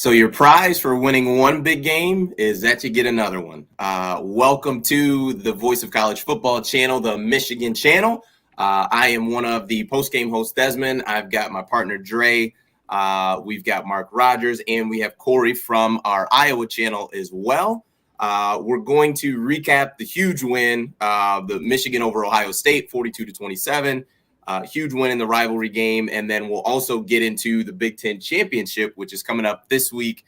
So your prize for winning one big game is that you get another one. Welcome to the Voice of College Football channel, the Michigan channel. I am one of the post-game hosts, Desmond. I've got my partner, Dre. We've got Mark Rogers, and we have Corey from our Iowa channel as well. We're going to recap the huge win, the Michigan over Ohio State, 42-27. Huge win in the rivalry game, and then we'll also get into the Big Ten championship, which is coming up this week,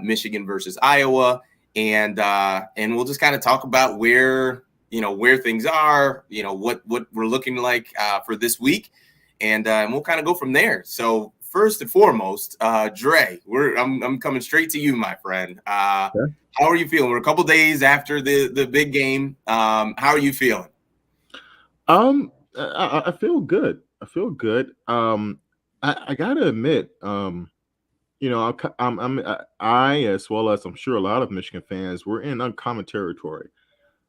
Michigan versus Iowa, and we'll just kind of talk about where things are, what we're looking like for this week, and we'll kind of go from there. So first and foremost, Dre, I'm coming straight to you, my friend. Sure. How are you feeling? We're a couple days after the big game. How are you feeling? I feel good. I gotta admit, I as well as I'm sure a lot of Michigan fans, we're in uncommon territory.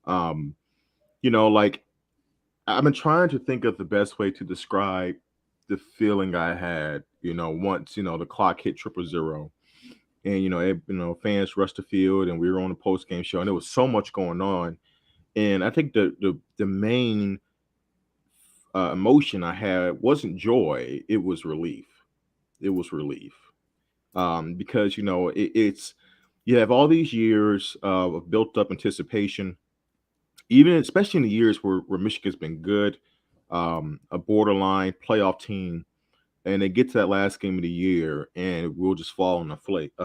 Like I've been trying to think of the best way to describe the feeling I had, once the clock hit 000, and fans rushed the field, and we were on the post game show, and there was so much going on, and I think the main emotion I had wasn't joy; it was relief. Because it's you have all these years of built up anticipation, even especially in the years where Michigan's been good, a borderline playoff team, and they get to that last game of the year, and we'll just fall on a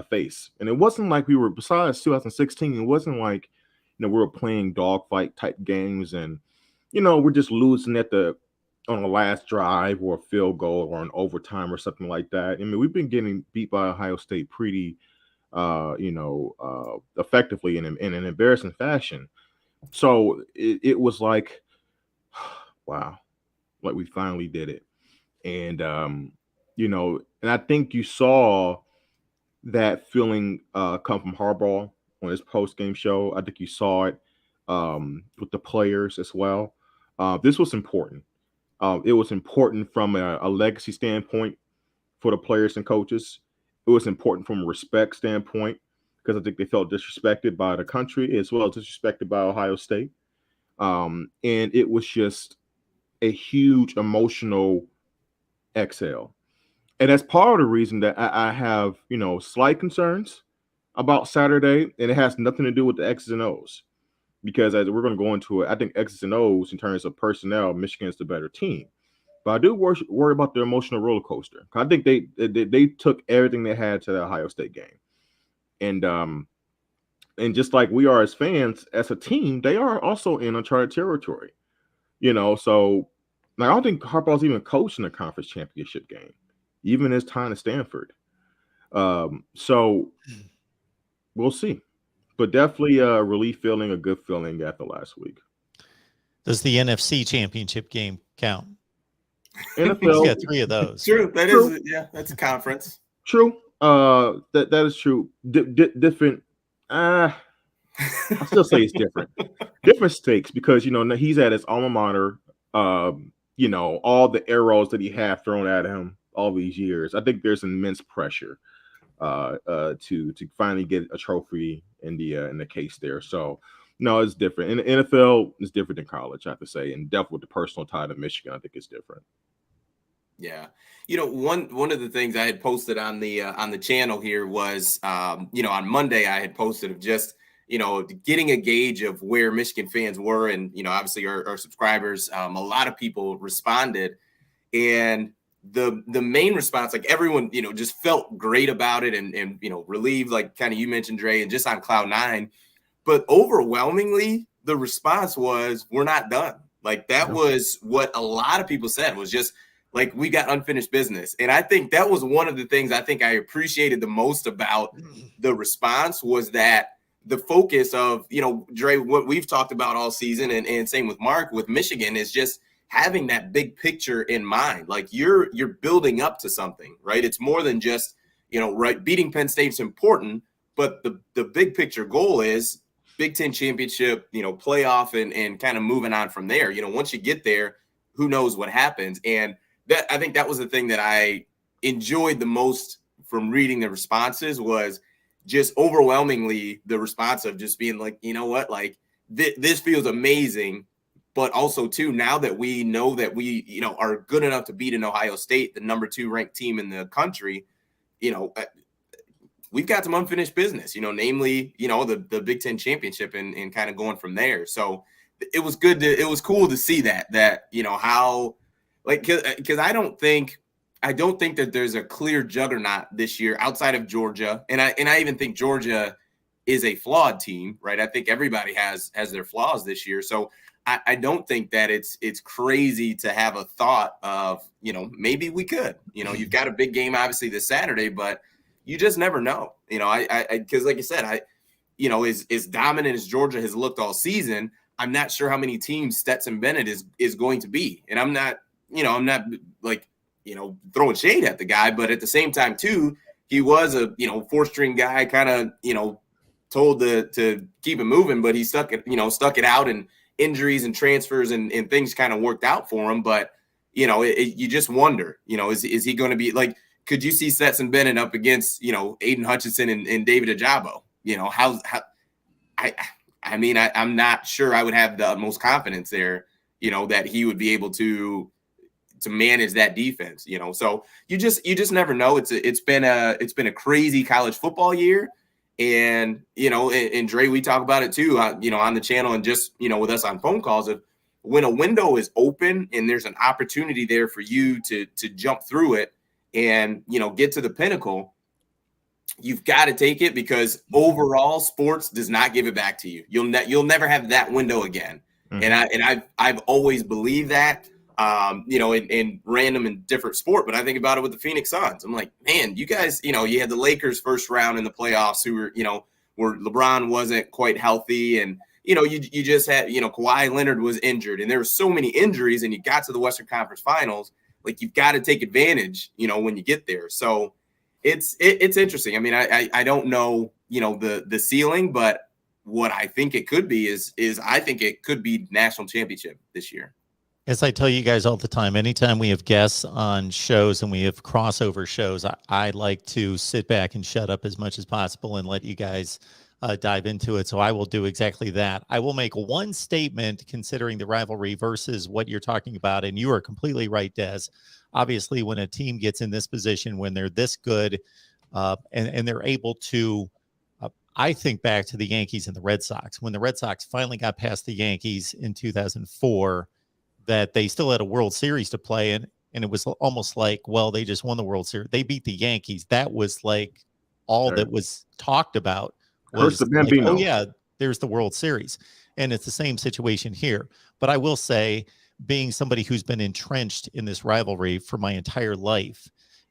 face. And it wasn't like we were, besides 2016, it wasn't like we were playing dogfight type games, and we're just losing on the last drive or a field goal or an overtime or something like that. I mean, we've been getting beat by Ohio State pretty, effectively in an embarrassing fashion. So it was like, wow, like we finally did it. And, and I think you saw that feeling come from Harbaugh on his post-game show. I think you saw it with the players as well. This was important. It was important from a legacy standpoint for the players and coaches. It was important from a respect standpoint because I think they felt disrespected by the country as well as disrespected by Ohio State. And it was just a huge emotional exhale. And that's part of the reason that I have, slight concerns about Saturday, and it has nothing to do with the X's and O's. Because as we're going to go into it, I think X's and O's in terms of personnel, Michigan's the better team. But I do worry about the emotional roller coaster. I think they took everything they had to the Ohio State game, and just like we are as fans, as a team, they are also in uncharted territory. So like, I don't think Harbaugh's even coached in a conference championship game, even his time at Stanford. So we'll see. But definitely a relief feeling, a good feeling after last week. Does the NFC championship game count? NFL got 3 of those. True. That's a conference. True. That is true. Different. I still say it's different. Different stakes because he's at his alma mater. All the arrows that he had thrown at him all these years. I think there's immense pressure to finally get a trophy in the case there. So no, it's different. In the NFL, it's different than college, I have to say, and definitely with the personal tie to Michigan, I think it's different. Yeah, one of the things I had posted on the channel here was, on Monday I had posted of just getting a gauge of where Michigan fans were, and obviously our subscribers, a lot of people responded, and the main response, like everyone, just felt great about it and relieved, like kind of you mentioned, Dre, and just on cloud nine. But overwhelmingly, the response was, we're not done. Like that was what a lot of people said, was just like, we got unfinished business. And I think that was one of the things I think I appreciated the most about the response, was that the focus of, Dre, what we've talked about all season, and same with Mark, with Michigan, is just having that big picture in mind. Like you're building up to something, right? It's more than just, right, beating Penn State's important, but the big picture goal is Big Ten championship, playoff, and kind of moving on from there. Once you get there, who knows what happens. And I think that was the thing that I enjoyed the most from reading the responses was just overwhelmingly the response of just being like, you know what, like this feels amazing. But also too, now that we know that we, you know, are good enough to beat an Ohio State, the number 2 ranked team in the country, you know, we've got some unfinished business, you know, namely, you know, the Big Ten championship and kind of going from there. So it was cool to see that, you know, how, like, because I don't think that there's a clear juggernaut this year outside of Georgia. And I even think Georgia is a flawed team, right? I think everybody has their flaws this year. So I don't think that it's crazy to have a thought of, you know, maybe we could, you know, you've got a big game obviously this Saturday, but you just never know, you know, because like I said, you know, as dominant as Georgia has looked all season, I'm not sure how many teams Stetson Bennett is going to be. And I'm not like, you know, throwing shade at the guy, but at the same time too, he was a, you know, 4-string guy, kind of, you know, told to keep it moving, but he stuck it out, and injuries and transfers and things kind of worked out for him. But, you know, you just wonder, you know, is he going to be like, could you see Stetson Bennett up against, you know, Aiden Hutchinson and David Ajabo? You know, I mean, I'm not sure I would have the most confidence there, you know, that he would be able to manage that defense, you know. So you just never know. It's been a crazy college football year. And, you know, and Dre, we talk about it too, you know, on the channel and just, you know, with us on phone calls, of when a window is open and there's an opportunity there for you to jump through it and, you know, get to the pinnacle, you've got to take it, because overall sports does not give it back to you. You'll never have that window again. Mm-hmm. And I've always believed that. You know, in random and different sport, but I think about it with the Phoenix Suns. I'm like, man, you guys, you know, you had the Lakers first round in the playoffs who were, you know, where LeBron wasn't quite healthy, and, you know, you just had, you know, Kawhi Leonard was injured, and there were so many injuries, and you got to the Western Conference Finals. Like, you've got to take advantage, you know, when you get there. So it's interesting. I mean, I don't know, you know, the ceiling, but what I think it could be is I think it could be national championship this year. As I tell you guys all the time, anytime we have guests on shows and we have crossover shows, I like to sit back and shut up as much as possible and let you guys dive into it. So I will do exactly that. I will make one statement considering the rivalry versus what you're talking about. And you are completely right, Des. Obviously, when a team gets in this position, when they're this good and they're able to, I think back to the Yankees and the Red Sox. When the Red Sox finally got past the Yankees in 2004, that they still had a World Series to play in, and it was almost like, well, they just won the World Series. They beat the Yankees. That was like all that was talked about. Was like, oh yeah, there's the World Series. And it's the same situation here. But I will say, being somebody who's been entrenched in this rivalry for my entire life,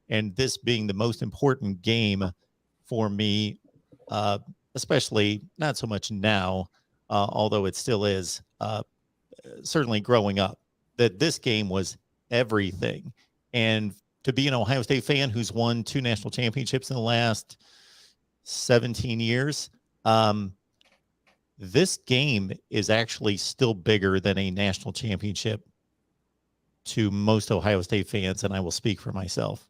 and this being the most important game for me, especially not so much now, although it still is, certainly growing up, that this game was everything. And to be an Ohio State fan who's won 2 national championships in the last 17 years, this game is actually still bigger than a national championship to most Ohio State fans, and I will speak for myself.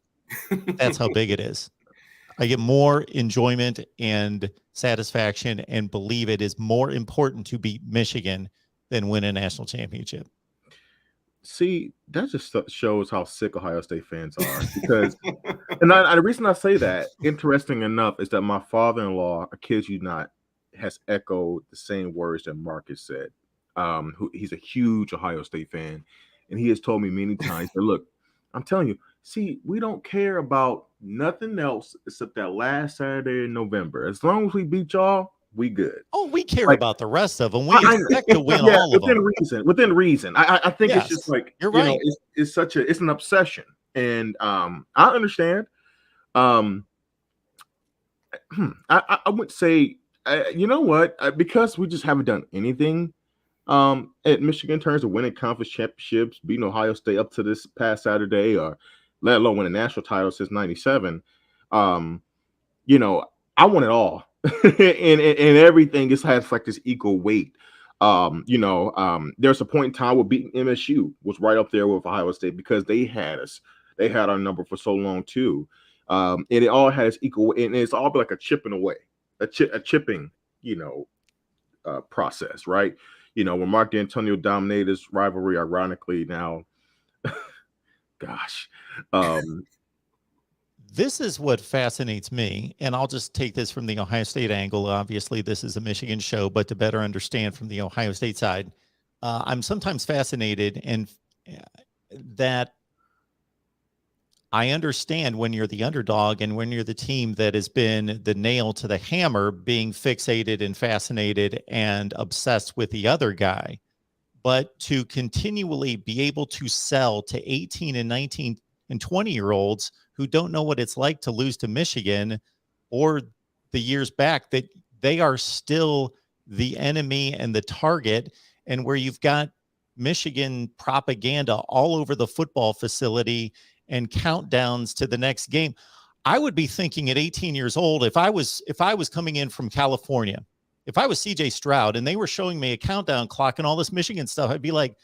That's how big it is. I get more enjoyment and satisfaction and believe it is more important to beat Michigan than win a national championship. See, that just shows how sick Ohio State fans are. Because, and the reason I say that, interesting enough, is that my father-in-law, I kid you not, has echoed the same words that Marcus said. He's a huge Ohio State fan, and he has told me many times that, look, I'm telling you, see, we don't care about nothing else except that last Saturday in November. As long as we beat y'all, we good. Oh, we care about the rest of them. We expect to win all of them. Within reason. I think it's just like, you're right. You know, it's an obsession. And I understand. I would say, you know what? Because we just haven't done anything at Michigan in terms of winning conference championships, beating Ohio State up to this past Saturday, or let alone win a national title since '97. You know, I want it all. and everything just has like this equal weight. You know, there's a point in time where beating MSU was right up there with Ohio State because they had us. They had our number for so long too. And it all has equal, and it's all like a chipping away, a chipping, process, right? When Mark D'Antonio dominated this rivalry, ironically now, gosh, this is what fascinates me, and I'll just take this from the Ohio State angle. Obviously, this is a Michigan show, but to better understand from the Ohio State side, I'm sometimes fascinated and that I understand when you're the underdog and when you're the team that has been the nail to the hammer, being fixated and fascinated and obsessed with the other guy. But to continually be able to sell to 18 and 19 and 20-year-olds who don't know what it's like to lose to Michigan or the years back, that they are still the enemy and the target, and where you've got Michigan propaganda all over the football facility and countdowns to the next game. I would be thinking at 18 years old, if I was coming in from California, if I was CJ Stroud and they were showing me a countdown clock and all this Michigan stuff, I'd be like,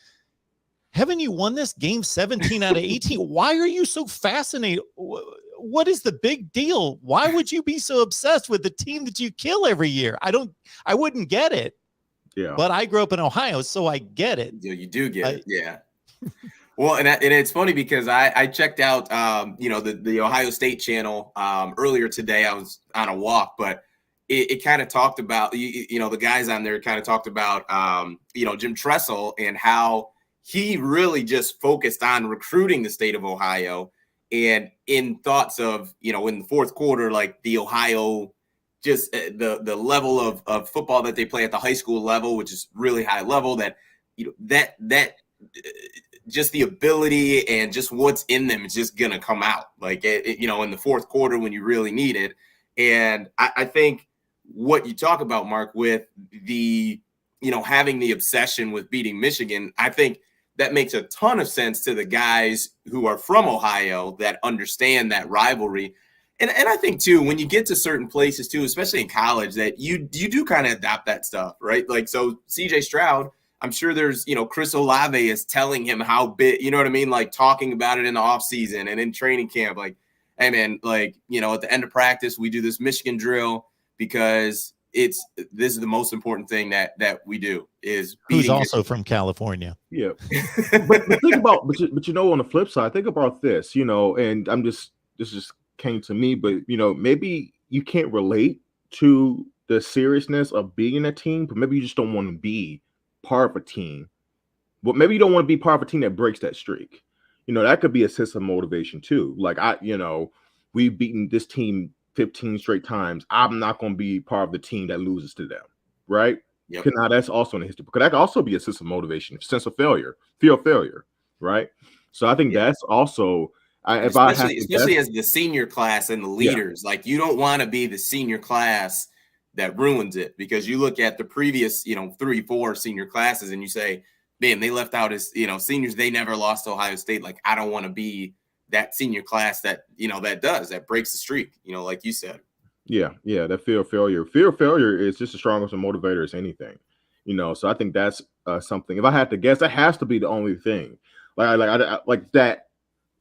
haven't you won this game 17 out of 18? Why are you so fascinated? What is the big deal? Why would you be so obsessed with the team that you kill every year? I wouldn't get it. Yeah. But I grew up in Ohio, so I get it. You do get it. Yeah. Well, and it's funny because I checked out, the Ohio State channel earlier today. I was on a walk, but it kind of talked about, the guys on there kind of talked about, Jim Tressel and how he really just focused on recruiting the state of Ohio, and in thoughts of, in the fourth quarter, like the Ohio, just the level of football that they play at the high school level, which is really high level, that, that just the ability and just what's in them is just going to come out, like, in the fourth quarter when you really need it. And I think what you talk about, Mark, with the, having the obsession with beating Michigan, I think that makes a ton of sense to the guys who are from Ohio that understand that rivalry. And I think, too, when you get to certain places, too, especially in college, that you do kind of adopt that stuff, right? Like, so CJ Stroud, I'm sure there's, Chris Olave is telling him how big, you know what I mean? Like, talking about it in the offseason and in training camp. Like, hey, man, like, at the end of practice, we do this Michigan drill because this is the most important thing that we do is beating. Who's also from California. Yeah. but think about, but on the flip side, think about this, and this just came to me, but, maybe you can't relate to the seriousness of being a team, but maybe you just don't want to be part of a team. But maybe you don't want to be part of a team that breaks that streak. That could be a sense of motivation too. Like, we've beaten this team 15 straight times. I'm not going to be part of the team that loses to them, right? Yep. Now that's also in the history, because that could also be a sense of motivation, sense of failure, fear of failure, right? So I think that's also, especially as the senior class and the leaders, like, you don't want to be the senior class that ruins it, because you look at the previous, 3-4 senior classes and you say, man, they left out as, seniors, they never lost to Ohio State. Like, I don't want to be that senior class that, that breaks the streak, like you said. Yeah. That fear of failure. Fear of failure is just as strong as a motivator as anything, so I think that's something. If I had to guess, that has to be the only thing. Like that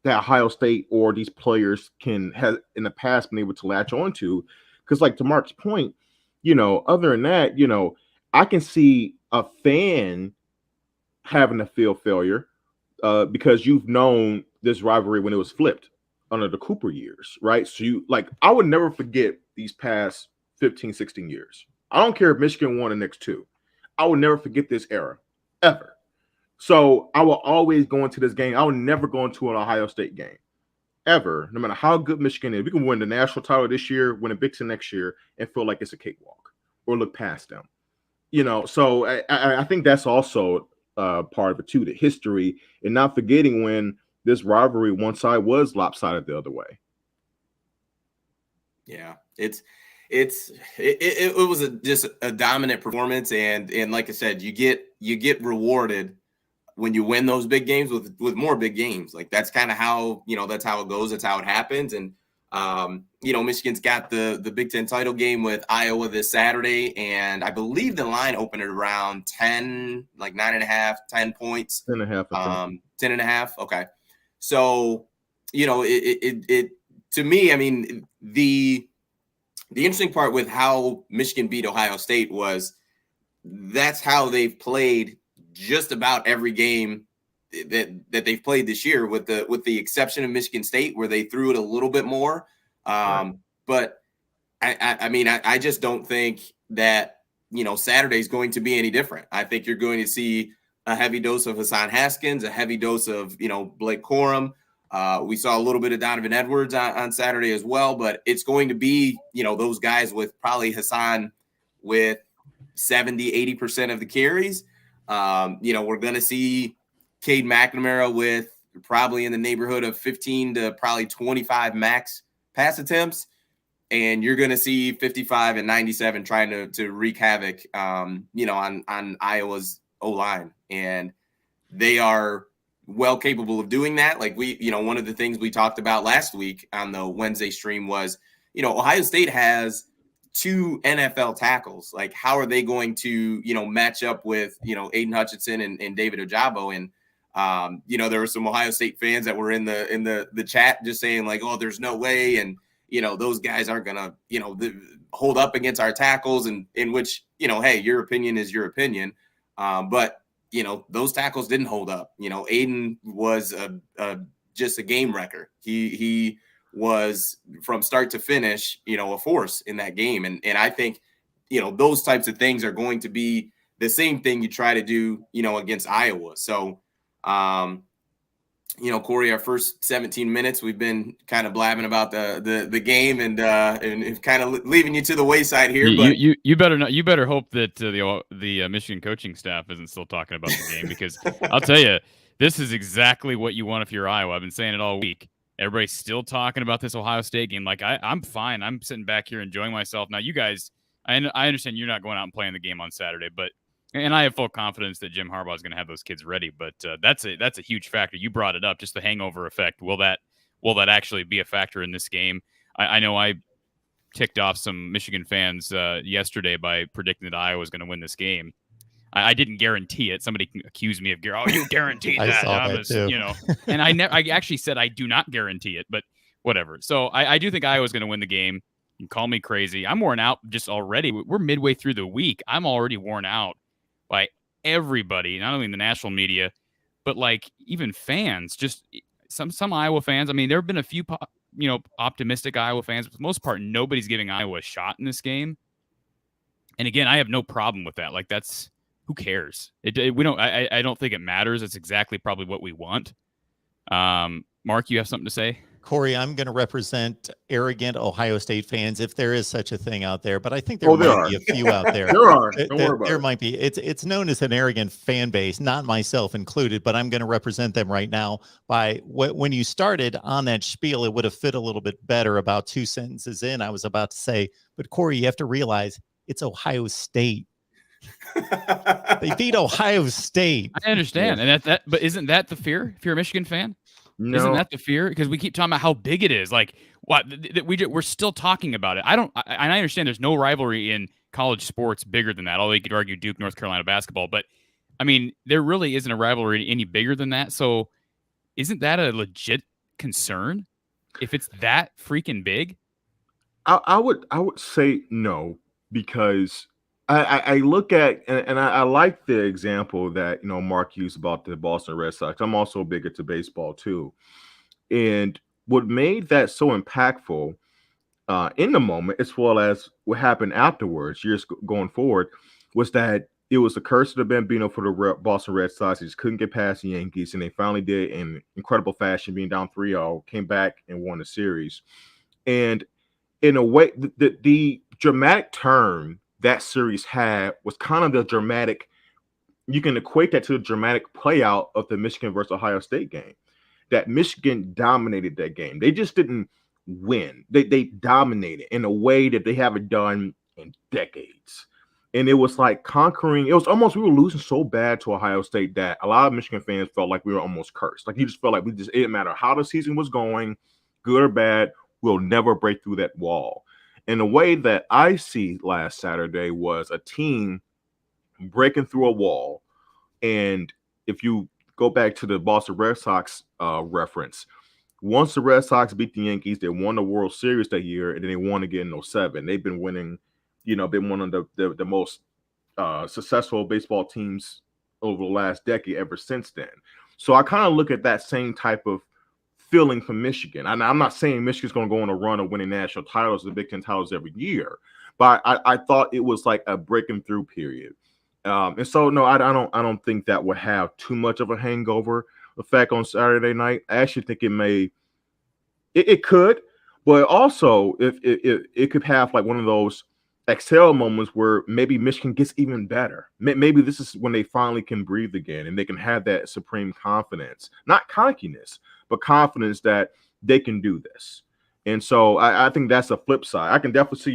Ohio State or these players have in the past been able to latch on to, because, like, to Mark's point, other than that, I can see a fan having a feel failure because you've known this rivalry when it was flipped under the Cooper years, right? So I would never forget these past 15, 16 years. I don't care if Michigan won the next two. I would never forget this era, ever. So I will always go into this game. I will never go into an Ohio State game, ever, no matter how good Michigan is. We can win the national title this year, win a Big Ten next year, and feel like it's a cakewalk or look past them. So I think that's also part of it too, the history, and not forgetting when this rivalry, one side was lopsided the other way. Yeah, it was just a dominant performance, and like I said, you get rewarded when you win those big games with more big games. Like, that's kind of how, that's how it goes. That's how it happens. And, Michigan's got the Big Ten title game with Iowa this Saturday. And I believe the line opened at around 10, like 9.5, 10 points. 10.5. 10.5. Okay. So, it to me, I mean, the interesting part with how Michigan beat Ohio State was that's how they've played just about every game that they've played this year, with the exception of Michigan State, where they threw it a little bit more. Right. But I mean, I just don't think that, Saturday is going to be any different. I think you're going to see a heavy dose of Hassan Haskins, a heavy dose of, Blake Corum. We saw a little bit of Donovan Edwards on Saturday as well, but it's going to be, those guys with probably Hassan with 70-80% of the carries. We're going to see Cade McNamara with probably in the neighborhood of 15 to probably 25 max pass attempts. And you're going to see 55 and 97 trying to wreak havoc, on Iowa's O-line. And they are well capable of doing that. Like one of the things we talked about last week on the Wednesday stream was, Ohio State has 2 NFL tackles. Like, how are they going to, match up with, Aiden Hutchinson and David Ojabo? And, there were some Ohio State fans that were in the chat just saying like, oh, there's no way. And, those guys aren't going to, hold up against our tackles, and in which, hey, your opinion is your opinion. But, those tackles didn't hold up. Aiden was just a game wrecker. He was from start to finish, a force in that game. And I think, those types of things are going to be the same thing you try to do, against Iowa. So, Corey, our first 17 minutes, we've been kind of blabbing about the game and kind of leaving you to the wayside here. You better not. You better hope that the Michigan coaching staff isn't still talking about the game, because I'll tell you, this is exactly what you want if you're Iowa. I've been saying it all week. Everybody's still talking about this Ohio State game. Like, I'm fine. I'm sitting back here enjoying myself. Now, you guys, I understand you're not going out and playing the game on Saturday, and I have full confidence that Jim Harbaugh is going to have those kids ready. But that's a huge factor. You brought it up, just the hangover effect. Will that actually be a factor in this game? I know I ticked off some Michigan fans yesterday by predicting that Iowa was going to win this game. I didn't guarantee it. Somebody accused me of, oh, you guaranteed that. I saw that too. And I actually said I do not guarantee it, but whatever. So I do think Iowa's going to win the game. You can call me crazy. I'm worn out just already. We're midway through the week. I'm already worn out by everybody, not only in the national media, but like even fans, just some Iowa fans. I mean, there have been a few, optimistic Iowa fans, but for the most part, nobody's giving Iowa a shot in this game. And again, I have no problem with that. Like, that's, who cares? I don't think it matters. It's exactly probably what we want. Mark, you have something to say? Corey, I'm going to represent arrogant Ohio State fans, if there is such a thing out there. But I think there might be a few out there. There are. There might be. It's known as an arrogant fan base, not myself included. But I'm going to represent them right now. By when you started on that spiel, it would have fit a little bit better. About 2 sentences in, I was about to say, but Corey, you have to realize it's Ohio State. They beat Ohio State. I understand, and but isn't that the fear if you're a Michigan fan? No. Isn't that the fear? Because we keep talking about how big it is. Like, what we're still talking about it. I understand there's no rivalry in college sports bigger than that. Although you could argue Duke, North Carolina basketball, but I mean, there really isn't a rivalry any bigger than that. So, isn't that a legit concern if it's that freaking big? I would say no, because I look at, and I like the example that, Mark used about the Boston Red Sox. I'm also big into baseball too. And what made that so impactful in the moment, as well as what happened afterwards, years going forward, was that it was a curse of the Bambino for the Boston Red Sox. They just couldn't get past the Yankees, and they finally did in incredible fashion, being down 3-0, came back and won the series. And in a way, the dramatic turn that series had was kind of the dramatic, you can equate that to the dramatic play out of the Michigan versus Ohio State game. That Michigan dominated that game. They just didn't win. They dominated in a way that they haven't done in decades. And it was like conquering. It was almost, we were losing so bad to Ohio State that a lot of Michigan fans felt like we were almost cursed. Like, you just felt like it didn't matter how the season was going, good or bad, we'll never break through that wall. And the way that I see last Saturday was a team breaking through a wall. And if you go back to the Boston Red Sox reference, once the Red Sox beat the Yankees, they won the World Series that year, and then they won again in 07. They've been winning, been one of the most successful baseball teams over the last decade ever since then. So I kind of look at that same type of feeling from Michigan. I'm not saying Michigan's going to go on a run of winning national titles, the Big Ten titles every year, but I thought it was like a breaking through period. And so, no, I don't think that would have too much of a hangover effect on Saturday night. I actually think it could, but also if it could have like one of those exhale moments where maybe Michigan gets even better. Maybe this is when they finally can breathe again and they can have that supreme confidence, not cockiness, but confidence that they can do this. And so I think that's a flip side. I can definitely see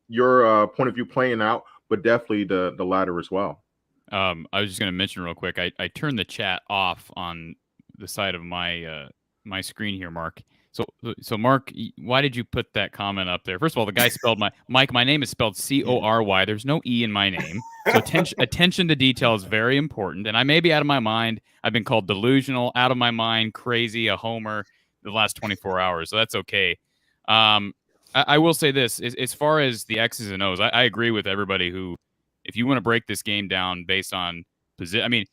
your point of view playing out, but definitely the latter as well. I was just going to mention real quick. I turned the chat off on the side of my my screen here, Mark. So Mark, why did you put that comment up there? First of all, the guy spelled my name is spelled Cory. There's no E in my name. So attention to detail is very important. And I may be out of my mind. I've been called delusional, out of my mind, crazy, a homer the last 24 hours. So that's okay. I will say this, as far as the X's and O's, I agree with everybody who, if you want to break this game down based on position, I mean,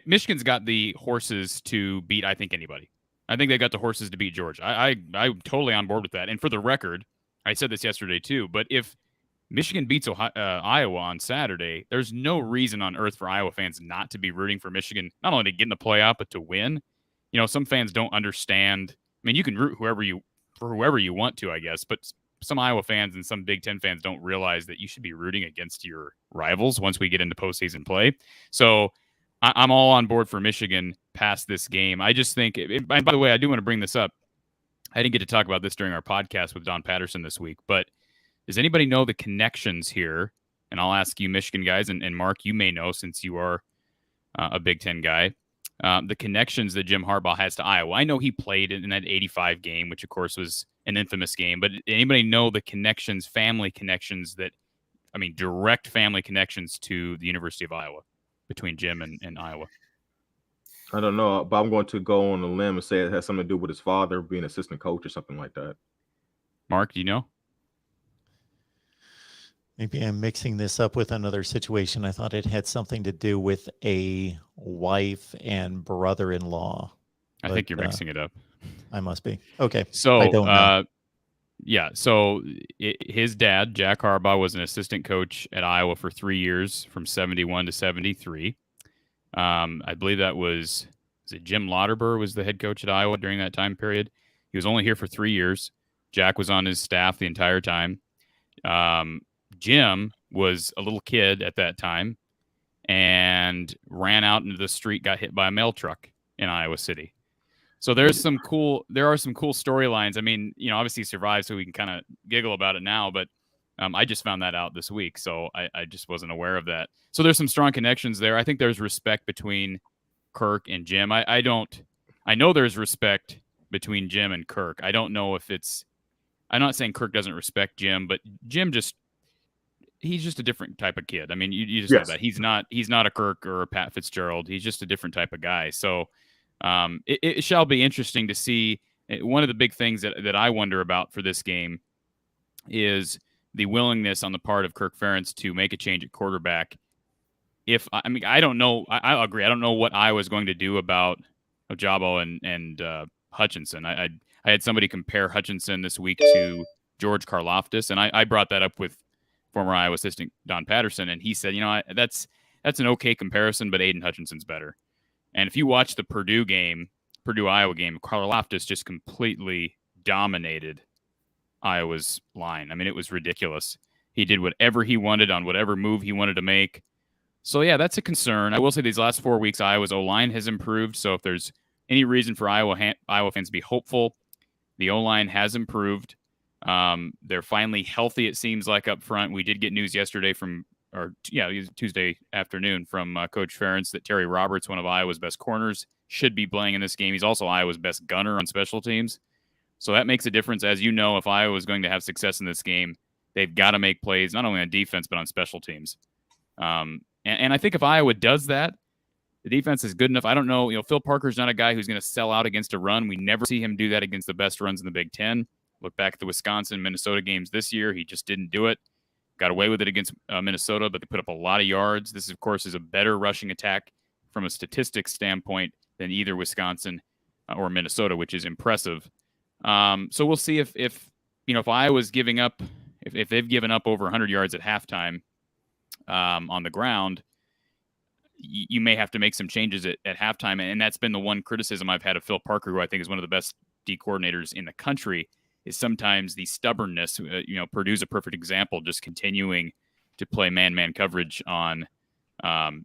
Michigan's got the horses to beat, I think, anybody. I think they got the horses to beat Georgia. I'm totally on board with that. And for the record, I said this yesterday too, but if Michigan beats Iowa on Saturday, there's no reason on earth for Iowa fans not to be rooting for Michigan, not only to get in the playoff, but to win. Some fans don't understand. I mean, you can root whoever you want to, I guess, but some Iowa fans and some Big Ten fans don't realize that you should be rooting against your rivals once we get into postseason play. So I'm all on board for Michigan past this game. I just think, and by the way, I do want to bring this up. I didn't get to talk about this during our podcast with Don Patterson this week, but does anybody know the connections here? And I'll ask you, Michigan guys, and Mark, you may know since you are a Big Ten guy, the connections that Jim Harbaugh has to Iowa. I know he played in that 85 game, which of course was an infamous game, but anybody know the connections, family connections direct family connections to the University of Iowa between Jim and Iowa? I don't know, but I'm going to go on a limb and say it has something to do with his father being assistant coach or something like that. Mark, do you know? Maybe I'm mixing this up with another situation. I thought it had something to do with a wife and brother-in-law. I think you're mixing it up. I must be. Okay. So, I don't know. Yeah. So his dad, Jack Harbaugh, was an assistant coach at Iowa for 3 years, from 71 to 73. I believe that was it Jim Lauterbur was the head coach at Iowa during that time period. He was only here for 3 years. Jack was on his staff the entire time. Jim was a little kid at that time and ran out into the street, got hit by a mail truck in Iowa City. So there are some cool storylines. I mean, obviously he survived, so we can kind of giggle about it now, but I just found that out this week, so I just wasn't aware of that. So there's some strong connections there. I think there's respect between Kirk and Jim. I know there's respect between Jim and Kirk. I don't know if I'm not saying Kirk doesn't respect Jim, but Jim he's just a different type of kid. I mean, you just know that. He's not a Kirk or a Pat Fitzgerald. He's just a different type of guy. So it shall be interesting to see. One of the big things that I wonder about for this game is the willingness on the part of Kirk Ferentz to make a change at quarterback. I don't know. I agree. I don't know what Iowa's going to do about Ojabo and Hutchinson. I had somebody compare Hutchinson this week to George Karlaftis, and I brought that up with former Iowa assistant Don Patterson, and he said, that's an okay comparison, but Aiden Hutchinson's better. And if you watch the Purdue-Iowa game, Karlaftis just completely dominated Iowa's line. I mean, it was ridiculous. He did whatever he wanted on whatever move he wanted to make. So, yeah, that's a concern. I will say these last 4 weeks, Iowa's O-line has improved. So if there's any reason for Iowa fans to be hopeful, the O-line has improved. They're finally healthy, it seems like, up front. We did get news yesterday Tuesday afternoon from Coach Ferentz that Terry Roberts, one of Iowa's best corners, should be playing in this game. He's also Iowa's best gunner on special teams. So that makes a difference. As you know, if Iowa is going to have success in this game, they've got to make plays, not only on defense, but on special teams. And I think if Iowa does that, The defense is good enough. I don't know. Phil Parker's not a guy who's going to sell out against a run. We never see him do that against the best runs in the Big Ten. Look back at the Wisconsin, Minnesota games this year. He just didn't do it. Got away with it against Minnesota, but they put up a lot of yards. This, of course, is a better rushing attack from a statistics standpoint than either Wisconsin or Minnesota, which is impressive. So we'll see if Iowa's giving up, if they've given up over 100 yards at halftime on the ground, you may have to make some changes at halftime. And that's been the one criticism I've had of Phil Parker, who I think is one of the best D coordinators in the country, is sometimes the stubbornness. Purdue's a perfect example, just continuing to play man-man coverage on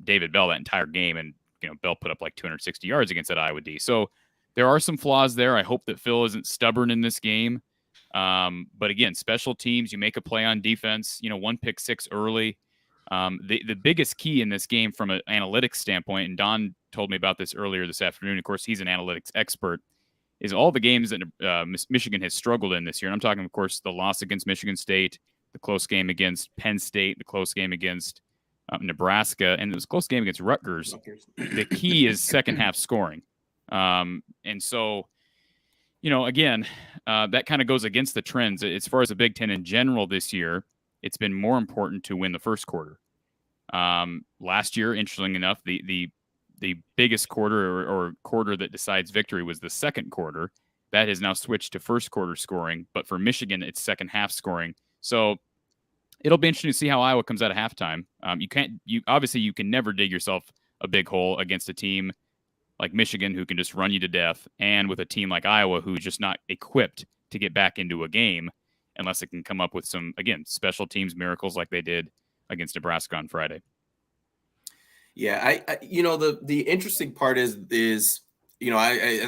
David Bell that entire game. And, Bell put up like 260 yards against that Iowa D. So there are some flaws there. I hope that Phil isn't stubborn in this game. But again, special teams, you make a play on defense, 1 pick 6 early. The biggest key in this game from an analytics standpoint, and Don told me about this earlier this afternoon, of course, he's an analytics expert, is all the games that Michigan has struggled in this year. And I'm talking, of course, the loss against Michigan State, the close game against Penn State, the close game against Nebraska, and it was a close game against Rutgers. The key is second half scoring. And so, again, that kind of goes against the trends. As far as the Big Ten in general this year, it's been more important to win the first quarter. Last year, interestingly enough, the biggest quarter or quarter that decides victory was the second quarter. That has now switched to first quarter scoring, but for Michigan, it's second half scoring. So it'll be interesting to see how Iowa comes out of halftime. You can never dig yourself a big hole against a team like Michigan, who can just run you to death, and with a team like Iowa, who's just not equipped to get back into a game unless it can come up with some, again, special teams miracles like they did against Nebraska on Friday. Yeah, the interesting part is as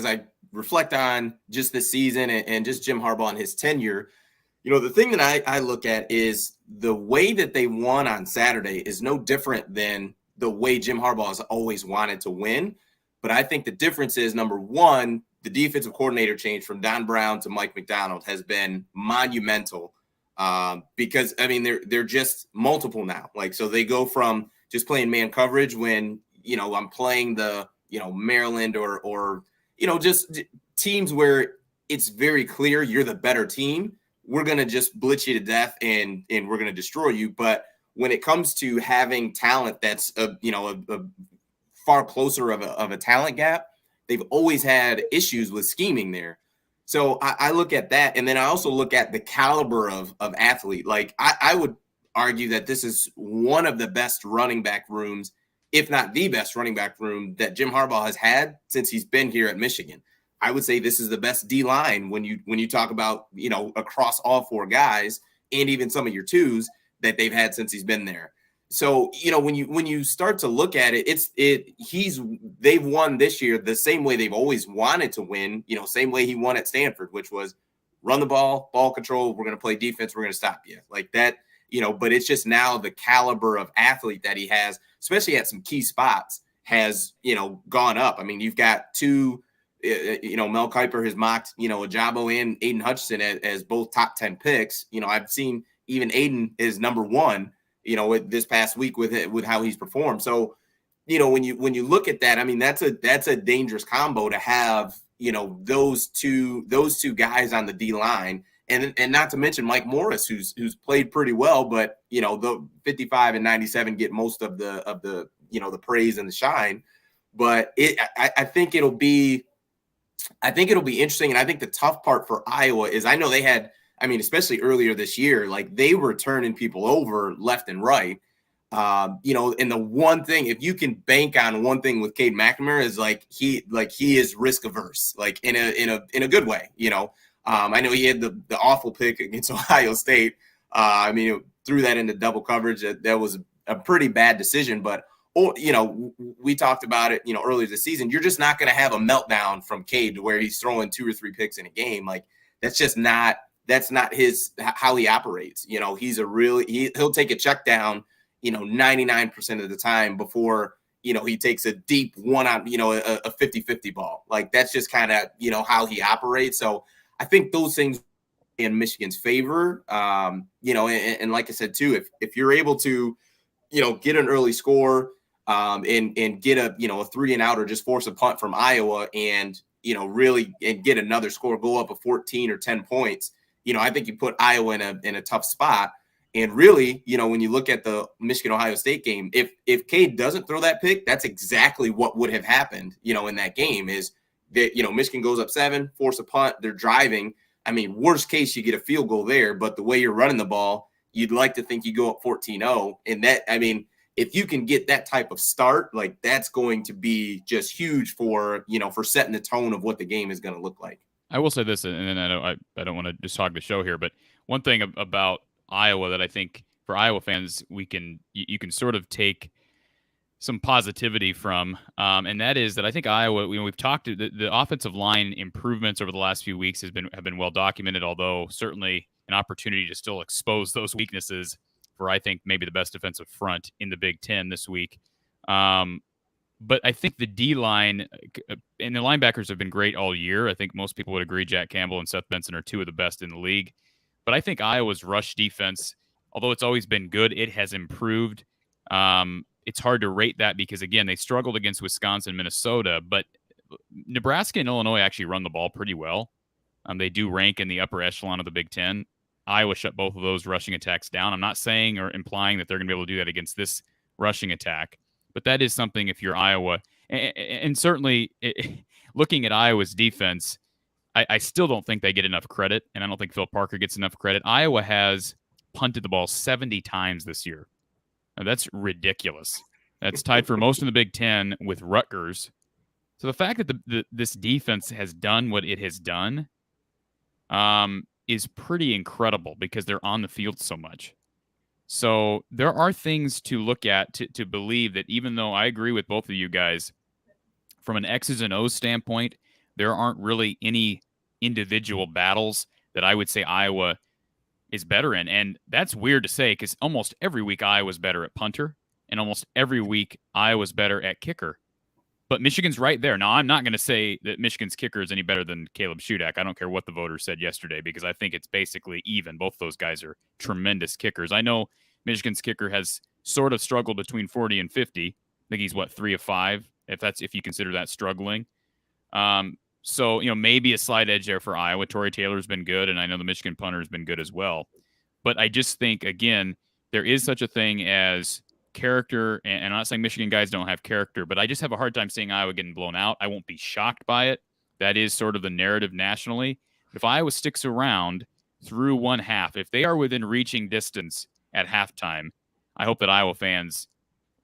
I reflect on just this season and just Jim Harbaugh and his tenure, the thing that I look at is the way that they won on Saturday is no different than the way Jim Harbaugh has always wanted to win. But I think the difference is, number one, the defensive coordinator change from Don Brown to Mike McDonald has been monumental because, they're just multiple now. So they go from just playing man coverage when, I'm playing the, Maryland or just teams where it's very clear you're the better team. We're going to just blitz you to death and we're going to destroy you. But when it comes to having talent that's a far closer of a talent gap, they've always had issues with scheming there. So I look at that. And then I also look at the caliber of athlete. I would argue that this is one of the best running back rooms, if not the best running back room that Jim Harbaugh has had since he's been here at Michigan. I would say this is the best D line when you talk about, across all 4 guys and even some of your twos that they've had since he's been there. So, when you start to look at it, they've won this year the same way they've always wanted to win, same way he won at Stanford, which was run the ball control. We're going to play defense. We're going to stop you like that, but it's just now the caliber of athlete that he has, especially at some key spots, has, gone up. You've got 2, Mel Kiper has mocked, Ajabo and Aiden Hutchinson as both top 10 picks. I've seen even Aiden is number 1, this past week with how he's performed. So, when you look at that, that's a dangerous combo to have, those two guys on the D line, and not to mention Mike Morris, who's played pretty well, but the 55 and 97 get most of the the praise and the shine. But I think it'll be interesting, and I think the tough part for Iowa is I know they had. Especially earlier this year, they were turning people over left and right. And the one thing, if you can bank on one thing with Cade McNamara is he is risk averse, in a good way. I know he had the awful pick against Ohio State. Threw that into double coverage. That was a pretty bad decision, but we talked about it, earlier this season. You're just not going to have a meltdown from Cade to where he's throwing 2 or 3 picks in a game. That's just not. That's not how he operates. He'll take a check down, 99% of the time before, he takes a deep one on, a 50-50 ball. That's just kind of, how he operates. So I think those things in Michigan's favor, and like I said, too, if you're able to, get an early score, and get a 3-and-out or just force a punt from Iowa and really and get another score, go up a 14 or 10 points. I think you put Iowa in a tough spot. And really, when you look at the Michigan-Ohio State game, if Cade doesn't throw that pick, that's exactly what would have happened, in that game is that, Michigan goes up 7, force a punt, they're driving. I mean, worst case, you get a field goal there, but the way you're running the ball, you'd like to think you go up 14-0. And that, I mean, if you can get that type of start, like that's going to be just huge for setting the tone of what the game is going to look like. I will say this, and then I don't want to just hog the show here, but one thing about Iowa that I think for Iowa fans you can sort of take some positivity from, and that is that I think Iowa, we've talked to the offensive line improvements over the last few weeks have been well documented, although certainly an opportunity to still expose those weaknesses for I think maybe the best defensive front in the Big Ten this week. But I think the D-line and the linebackers have been great all year. I think most people would agree Jack Campbell and Seth Benson are two of the best in the league. But I think Iowa's rush defense, although it's always been good, it has improved. It's hard to rate that because, again, they struggled against Wisconsin, Minnesota, but Nebraska and Illinois actually run the ball pretty well. They do rank in the upper echelon of the Big Ten. Iowa shut both of those rushing attacks down. I'm not saying or implying that they're going to be able to do that against this rushing attack, but that is something if you're Iowa. And certainly looking at Iowa's defense, I still don't think they get enough credit, and I don't think Phil Parker gets enough credit. Iowa has punted the ball 70 times this year. Now, that's ridiculous. That's tied for most in the Big Ten with Rutgers. So the fact that this defense has done what it has done is pretty incredible because they're on the field so much. So there are things to look at to believe that even though I agree with both of you guys, from an X's and O's standpoint, there aren't really any individual battles that I would say Iowa is better in. And that's weird to say because almost every week Iowa's better at punter and almost every week Iowa's better at kicker. But Michigan's right there. Now, I'm not going to say that Michigan's kicker is any better than Caleb Shudak. I don't care what the voters said yesterday because I think it's basically even. Both those guys are tremendous kickers. I know Michigan's kicker has sort of struggled between 40 and 50. I think he's, 3 of 5, if you consider that struggling. So, maybe a slight edge there for Iowa. Torrey Taylor's been good, and I know the Michigan punter has been good as well. But I just think, again, there is such a thing as character, and I'm not saying Michigan guys don't have character, but I just have a hard time seeing Iowa getting blown out. I won't be shocked by it. That is sort of the narrative nationally. If Iowa sticks around through one half, if they are within reaching distance at halftime, I hope that Iowa fans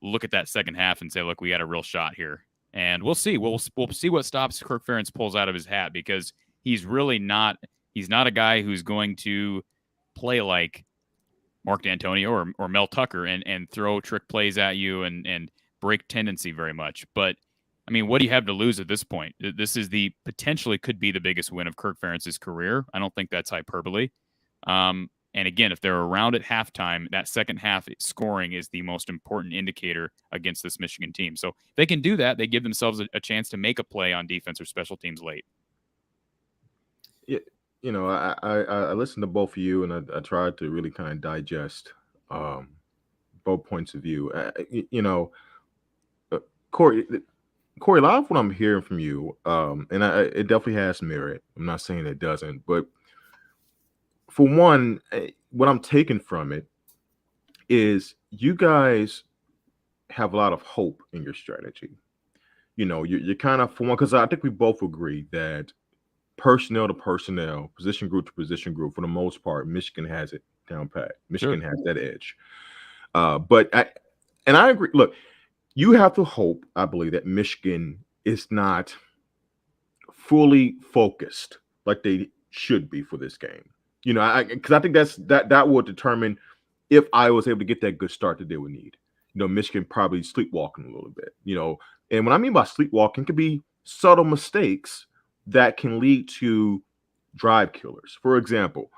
look at that second half and say, look, we got a real shot here. And we'll see. We'll see what stops Kirk Ferentz pulls out of his hat because he's not a guy who's going to play like Mark D'Antonio or Mel Tucker and throw trick plays at you and break tendency very much. But, I mean, what do you have to lose at this point? This is potentially could be the biggest win of Kirk Ferentz's career. I don't think that's hyperbole. And again, if they're around at halftime, that second half scoring is the most important indicator against this Michigan team. So if they can do that, they give themselves a chance to make a play on defense or special teams late. Yeah, I listened to both of you, and I tried to really kind of digest both points of view. Corey, a lot of what I'm hearing from you, and it definitely has merit. I'm not saying it doesn't, but for one, what I'm taking from it is you guys have a lot of hope in your strategy. You're kind of, for one, because I think we both agree that personnel to personnel, position group to position group, for the most part, Michigan has it down pat. Michigan has that edge. But I agree. Look, you have to hope, I believe, that Michigan is not fully focused like they should be for this game. Because I think that will determine if Iowa was able to get that good start that they would need. Michigan probably sleepwalking a little bit. And what I mean by sleepwalking, it could be subtle mistakes that can lead to drive killers. For example,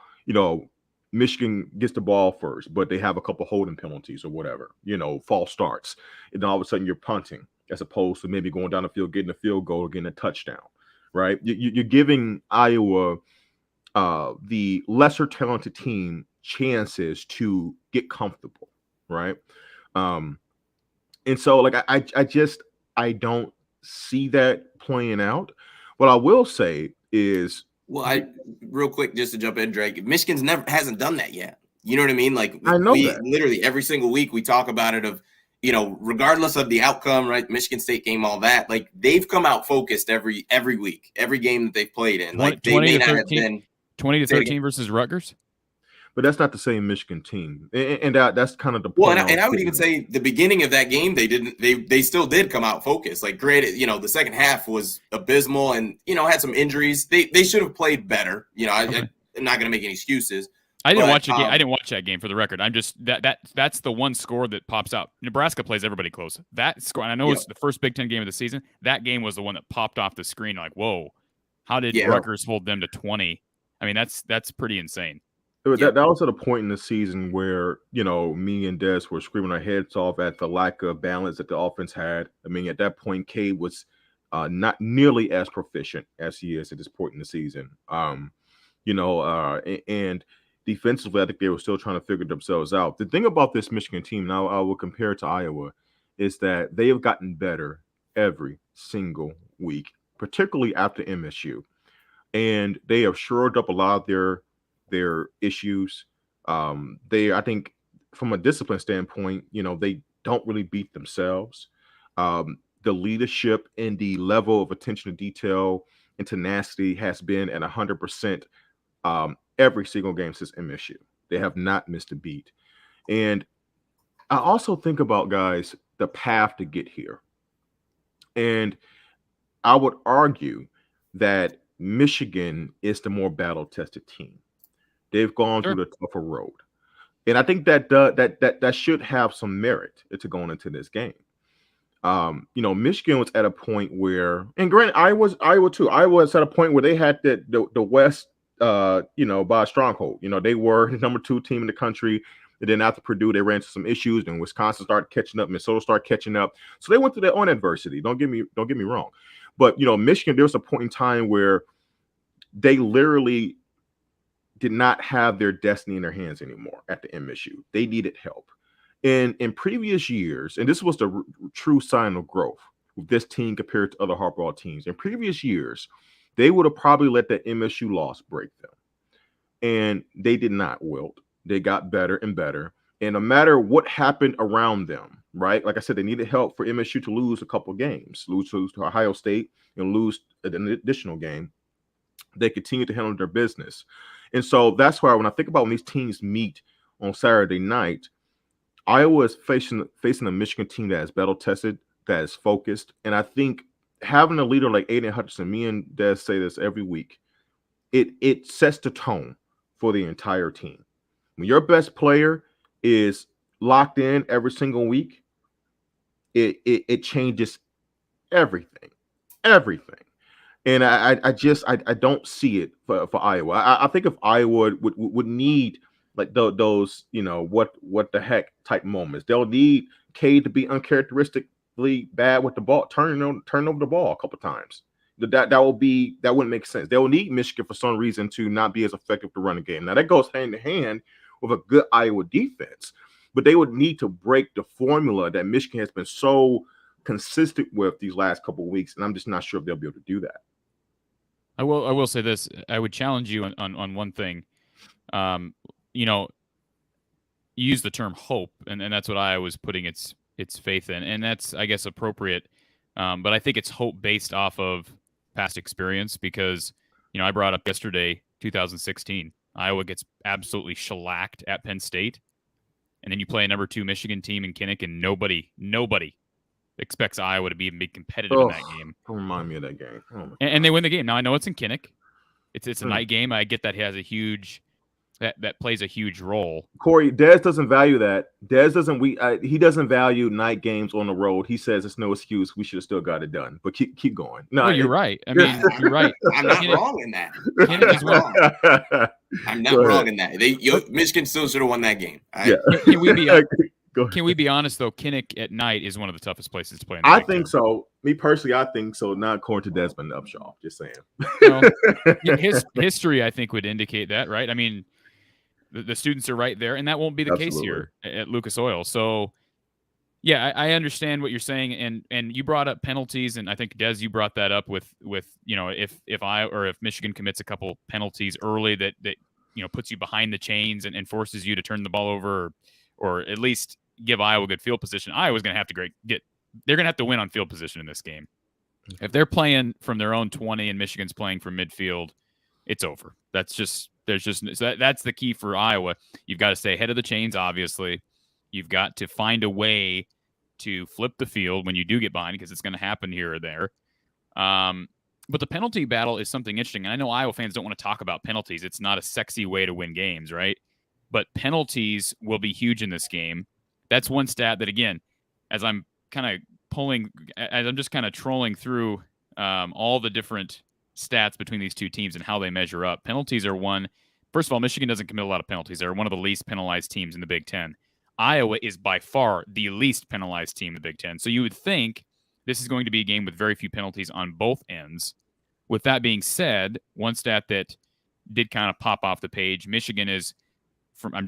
Michigan gets the ball first, but they have a couple holding penalties or whatever, false starts. And then all of a sudden you're punting as opposed to maybe going down the field, getting a field goal or getting a touchdown, right? You're giving Iowa the lesser talented team chances to get comfortable, right? And so, like, I don't see that playing out. What I will say is, Well, real quick, just to jump in, Drake, Michigan's never hasn't done that yet. You know what I mean? Like I know we that. literally every single week we talk about it of, regardless of the outcome, right? Michigan State game, all that, like they've come out focused every week, every game that they've played in. Like they 20 may to not 13, have been 20 to 13 versus Rutgers. but that's not the same Michigan team, and that's kind of the Well, point. and I would even say the beginning of that game, they still did come out focused. Like, granted, the second half was abysmal and, had some injuries. They should have played better. I'm not going to make any excuses. I didn't watch the game. I didn't watch that game for the record. I'm just that's the one score that pops out. Nebraska plays everybody close. That score, and I know it's the first Big Ten game of the season. That game was the one that popped off the screen. Like, whoa, how did Rutgers hold them to 20? I mean, that's pretty insane. That was at a point in the season where, me and Des were screaming our heads off at the lack of balance that the offense had. I mean, at that point, Cade was not nearly as proficient as he is at this point in the season. And defensively, I think they were still trying to figure themselves out. The thing about this Michigan team, now I will compare it to Iowa, is that they have gotten better every single week, particularly after MSU. And they have shored up a lot of their issues. I think from a discipline standpoint, they don't really beat themselves. The leadership and the level of attention to detail and tenacity has been at 100% every single game since MSU. They have not missed a beat. And I also think about, guys, the path to get here. And I would argue that Michigan is the more battle-tested team. They've gone through the tougher road, and I think that should have some merit to going into this game. Michigan was at a point where, and granted, Iowa too. Iowa was at a point where they had the West, by a stronghold. They were the number 2 team in the country. And then after Purdue, they ran into some issues, and Wisconsin started catching up, Minnesota started catching up. So they went through their own adversity. Don't get me wrong, but Michigan, there was a point in time where they literally did not have their destiny in their hands anymore at the MSU. They needed help. And in previous years, and this was the true sign of growth with this team compared to other hardball teams. In previous years, they would have probably let that MSU loss break them. And they did not, Wilt. They got better and better. And no matter what happened around them, right? Like I said, they needed help for MSU to lose a couple of games, lose to Ohio State and lose an additional game. They continue to handle their business. And so that's why when I think about when these teams meet on Saturday night, Iowa is facing a Michigan team that is battle-tested, that is focused. And I think having a leader like Aiden Hutchinson, me and Des say this every week, it sets the tone for the entire team. When your best player is locked in every single week, it changes everything. And I don't see it for Iowa. I think if Iowa would need like those, what the heck type moments, they'll need Cade to be uncharacteristically bad with the ball, turn over the ball a couple times. That wouldn't make sense. They'll need Michigan for some reason to not be as effective to run a game. Now that goes hand in hand with a good Iowa defense, but they would need to break the formula that Michigan has been so consistent with these last couple of weeks, and I'm just not sure if they'll be able to do that. I will say this. I would challenge you on one thing. You use the term hope, and that's what I was putting its faith in, and that's, I guess, appropriate. But I think it's hope based off of past experience because, I brought up yesterday, 2016. Iowa gets absolutely shellacked at Penn State, and then you play a number 2 Michigan team in Kinnick, and nobody expects Iowa to be competitive in that game. Don't remind me of that game. And they win the game. Now I know it's in Kinnick. It's a night game. I get that has a huge that plays a huge role. Corey, Des doesn't value that. Des doesn't. He doesn't value night games on the road. He says it's no excuse. We should have still got it done. But keep going. No, you're right. I mean, you're right. I'm not wrong in that. I'm not wrong in that. Michigan still should have won that game. Can we be honest though? Kinnick at night is one of the toughest places to play. I think so. Me personally, I think so. Not according to Desmond Upshaw. Just saying. His history, I think, would indicate that, right? I mean, the students are right there, and that won't be the case here at Lucas Oil. So Yeah, I understand what you're saying, and you brought up penalties, and I think Des, you brought that up with if Michigan commits a couple penalties early that puts you behind the chains and forces you to turn the ball over, or at least give Iowa good field position. Iowa's going to have to they're going to have to win on field position in this game. If they're playing from their own 20 and Michigan's playing from midfield, it's over. That's the key for Iowa. You've got to stay ahead of the chains, obviously. You've got to find a way to flip the field when you do get behind, because it's going to happen here or there. But the penalty battle is something interesting. And I know Iowa fans don't want to talk about penalties. It's not a sexy way to win games, right? But penalties will be huge in this game. That's one stat that, again, as I'm just kind of trolling through all the different stats between these two teams and how they measure up. Penalties are one. First of all, Michigan doesn't commit a lot of penalties. They're one of the least penalized teams in the Big Ten. Iowa is by far the least penalized team in the Big Ten. So you would think this is going to be a game with very few penalties on both ends. With that being said, one stat that did kind of pop off the page, Michigan is, from a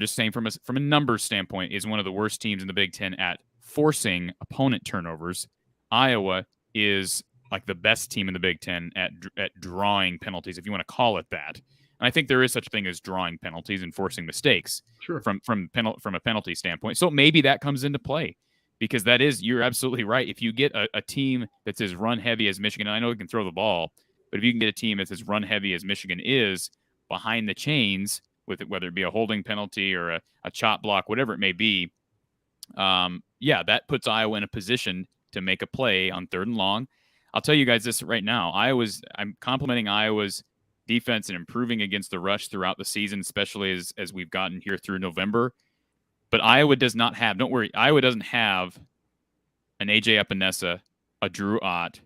numbers standpoint, is one of the worst teams in the Big Ten at forcing opponent turnovers. Iowa is like the best team in the Big Ten at drawing penalties, if you want to call it that. And I think there is such a thing as drawing penalties and forcing mistakes from a penalty standpoint. So maybe that comes into play, because you're absolutely right. If you get a team that's as run heavy as Michigan, and I know it can throw the ball, but if you can get a team that's as run heavy as Michigan is behind the chains, with it, whether it be a holding penalty or a chop block, whatever it may be, that puts Iowa in a position to make a play on 3rd and long. I'll tell you guys this right now. I'm complimenting Iowa's defense and improving against the rush throughout the season, especially as we've gotten here through November. But Iowa doesn't have an AJ Epinesa, a Drew Ott.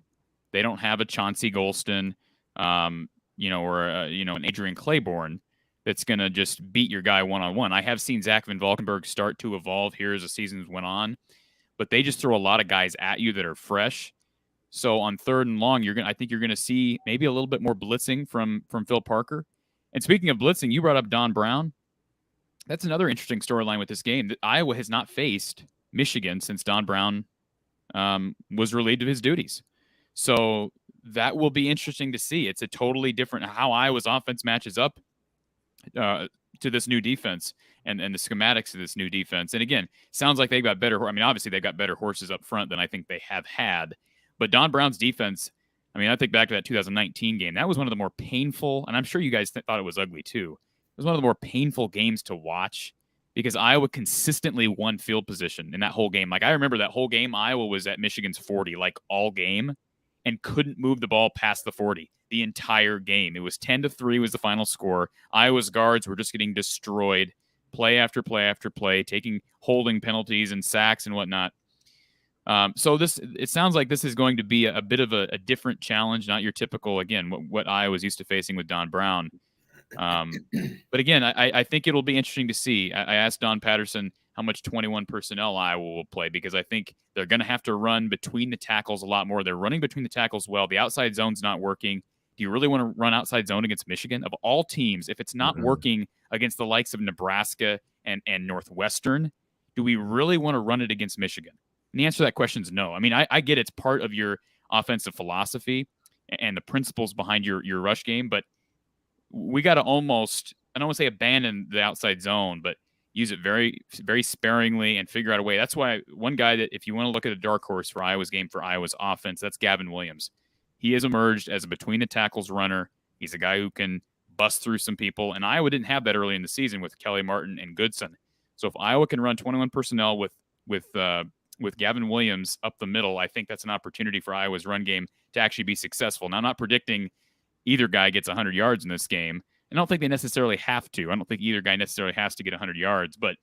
They don't have a Chauncey Golston, or an Adrian Claiborne that's going to just beat your guy one-on-one. I have seen Zach Van Valkenburg start to evolve here as the seasons went on, but they just throw a lot of guys at you that are fresh. So on 3rd and long, I think you're going to see maybe a little bit more blitzing from Phil Parker. And speaking of blitzing, you brought up Don Brown. That's another interesting storyline with this game. That Iowa has not faced Michigan since Don Brown was relieved of his duties. So that will be interesting to see. It's a totally different how Iowa's offense matches up to this new defense and the schematics of this new defense. And again, sounds like they've got better. I mean, obviously they've got better horses up front than I think they have had. But Don Brown's defense, I mean, I think back to that 2019 game. That was one of the more painful, and I'm sure you guys thought it was ugly too. It was one of the more painful games to watch, because Iowa consistently won field position in that whole game. Like, I remember that whole game, Iowa was at Michigan's 40, like all game, and couldn't move the ball past the 40 the entire game. It was 10-3 was the final score. Iowa's guards were just getting destroyed, play after play after play, taking holding penalties and sacks and whatnot. So it sounds like this is going to be a bit of a different challenge, not your typical, again, what Iowa's used to facing with Don Brown. But again, I think it'll be interesting to see. I asked Don Patterson how much 21 personnel Iowa will play, because I think they're going to have to run between the tackles a lot more. They're running between the tackles well. The outside zone's not working. Do you really want to run outside zone against Michigan? Of all teams, if it's not working against the likes of Nebraska and Northwestern, do we really want to run it against Michigan? And the answer to that question is no. I mean, I get it's part of your offensive philosophy and the principles behind your rush game, but we got to almost, I don't want to say abandon the outside zone, but use it very, very sparingly and figure out a way. That's why one guy that, if you want to look at a dark horse for Iowa's game, for Iowa's offense, that's Gavin Williams. He has emerged as a between the tackles runner. He's a guy who can bust through some people, and Iowa didn't have that early in the season with Kelly Martin and Goodson. So if Iowa can run 21 personnel with Gavin Williams up the middle, I think that's an opportunity for Iowa's run game to actually be successful. Now, I'm not predicting either guy gets 100 yards in this game. I don't think they necessarily have to. I don't think either guy necessarily has to get 100 yards. But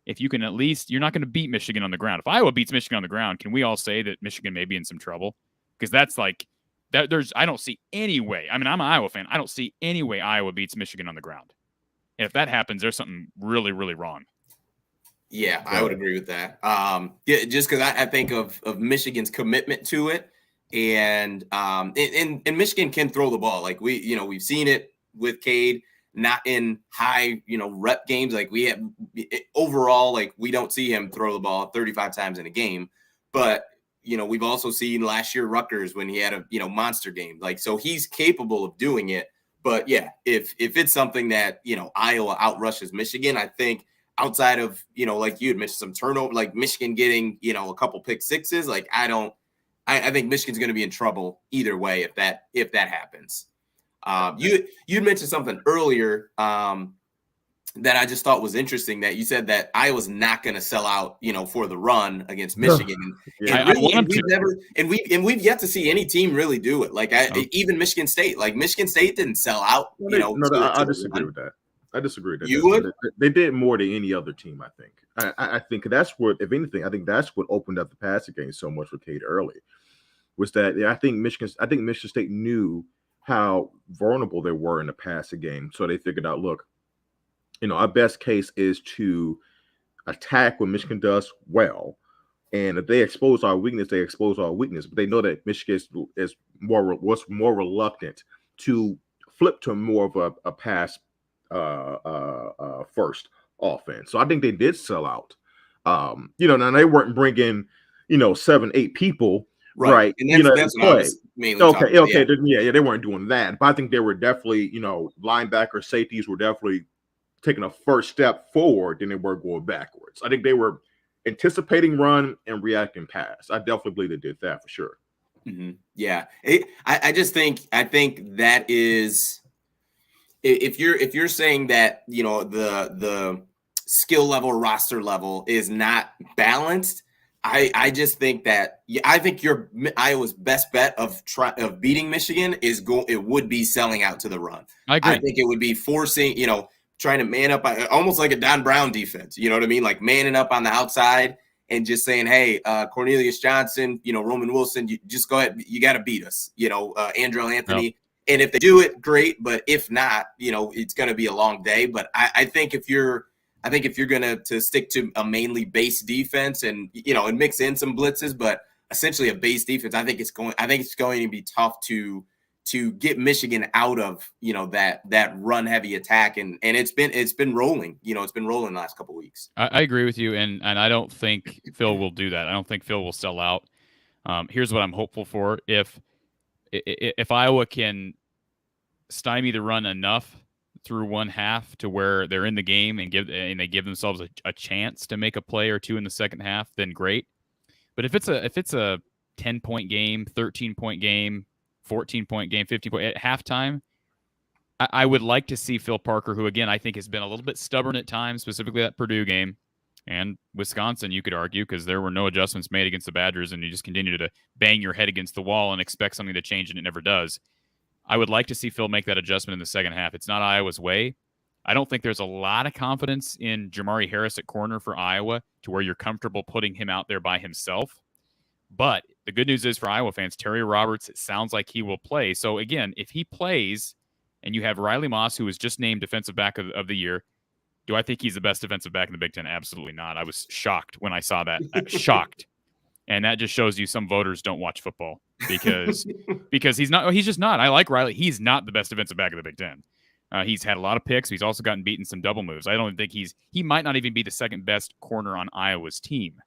if you can at least, you're not going to beat Michigan on the ground. If Iowa beats Michigan on the ground, can we all say that Michigan may be in some trouble? Because that's like, I don't see any way. I mean, I'm an Iowa fan. I don't see any way Iowa beats Michigan on the ground. And if that happens, there's something really, really wrong. Yeah, I would agree with that. Just because I think of Michigan's commitment to it, and Michigan can throw the ball. Like we've seen it with Cade. not in high, rep games. Like we have overall, like we don't see him throw the ball 35 times in a game, but we've also seen last year Rutgers when he had a, monster game. Like, so he's capable of doing it. But yeah, if it's something that, Iowa outrushes Michigan, I think outside of, like you had mentioned some turnover, like Michigan getting, a couple pick sixes, like I think Michigan's going to be in trouble either way if that happens. You'd mentioned something earlier that I just thought was interesting, that you said that Iowa's not going to sell out, for the run against Michigan. We've yet to see any team really do it. Like even Michigan State, didn't sell out. I disagree with that. I disagree. You would? They did more than any other team, I think. I think that's what, if anything, I think that's what opened up the passing game so much for Cade Early, was that I think Michigan State knew how vulnerable they were in the passing game. So they figured out, look, our best case is to attack what Michigan does well. And if they expose our weakness, they expose our weakness. But they know that Michigan was more reluctant to flip to more of a pass first offense. So I think they did sell out. Now they weren't bringing, 7-8 people. Right. And that's what I was mainly talking about. Yeah, they weren't doing that. But I think they were definitely, linebacker, safeties were definitely taking a first step forward than they were going backwards. I think they were anticipating run and reacting pass. I definitely believe they did that for sure. Mm-hmm. Yeah. I think that is, if you're saying that, the skill level, roster level is not balanced, I just think that your Iowa's best bet of beating Michigan it would be selling out to the run. I agree. I think it would be forcing, trying to man up, almost like a Don Brown defense. You know what I mean? Like manning up on the outside and just saying, hey, Cornelius Johnson, Roman Wilson, you just go ahead. You got to beat us, Andrew Anthony. Yep. And if they do it, great. But if not, it's going to be a long day. But I think if you're going to stick to a mainly base defense and, and mix in some blitzes, but essentially a base defense, I think it's going to be tough to get Michigan out of, that run heavy attack. And it's been rolling, it's been rolling the last couple of weeks. I agree with you. And I don't think Phil will do that. I don't think Phil will sell out. Here's what I'm hopeful for. If Iowa can stymie the run enough through one half to where they're in the game and they give themselves a chance to make a play or two in the second half, then great. But if it's a 10-point game, 13-point game, 14-point game, 15-point at halftime, I would like to see Phil Parker, who again I think has been a little bit stubborn at times, specifically that Purdue game and Wisconsin, you could argue, because there were no adjustments made against the Badgers, and you just continue to bang your head against the wall and expect something to change, and it never does. I would like to see Phil make that adjustment in the second half. It's not Iowa's way. I don't think there's a lot of confidence in Jamari Harris at corner for Iowa to where you're comfortable putting him out there by himself. But the good news is for Iowa fans, Terry Roberts, it sounds like he will play. So again, if he plays and you have Riley Moss, who was just named defensive back of the year, do I think he's the best defensive back in the Big Ten? Absolutely not. I was shocked when I saw that. Shocked. And that just shows you some voters don't watch football because he's just not. I like Riley. He's not the best defensive back of the Big Ten. He's had a lot of picks. He's also gotten beaten some double moves. I don't think he might not even be the second best corner on Iowa's team,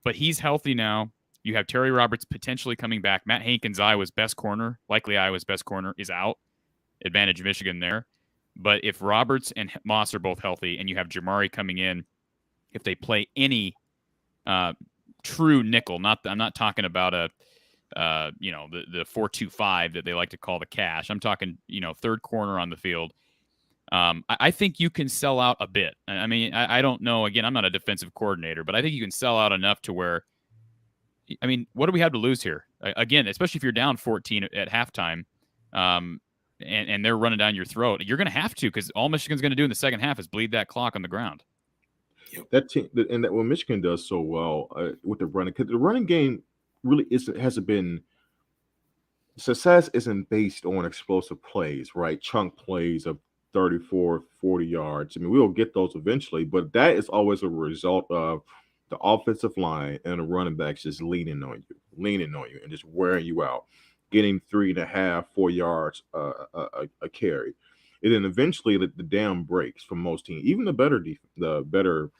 but he's healthy now. You have Terry Roberts potentially coming back. Matt Hankins, Iowa's best corner, likely Iowa's best corner, is out. Advantage Michigan there. But if Roberts and Moss are both healthy and you have Jamari coming in, if they play any true nickel, I'm not talking about the 4-2-5 that they like to call the cash. I'm talking, third corner on the field. I think you can sell out a bit. I mean, I don't know. Again, I'm not a defensive coordinator, but I think you can sell out enough to where, I mean, what do we have to lose here? Again, especially if you're down 14 at halftime, and they're running down your throat, you're going to have to, because all Michigan's going to do in the second half is bleed that clock on the ground. That team, and that what Michigan does so well with the running, because the running game really hasn't been. Success isn't based on explosive plays, right? Chunk plays of 34, 40 yards. I mean, we'll get those eventually, but that is always a result of the offensive line and the running backs just leaning on you and just wearing you out, getting 3.5, 4 yards a carry. And then eventually the dam breaks for most teams. Even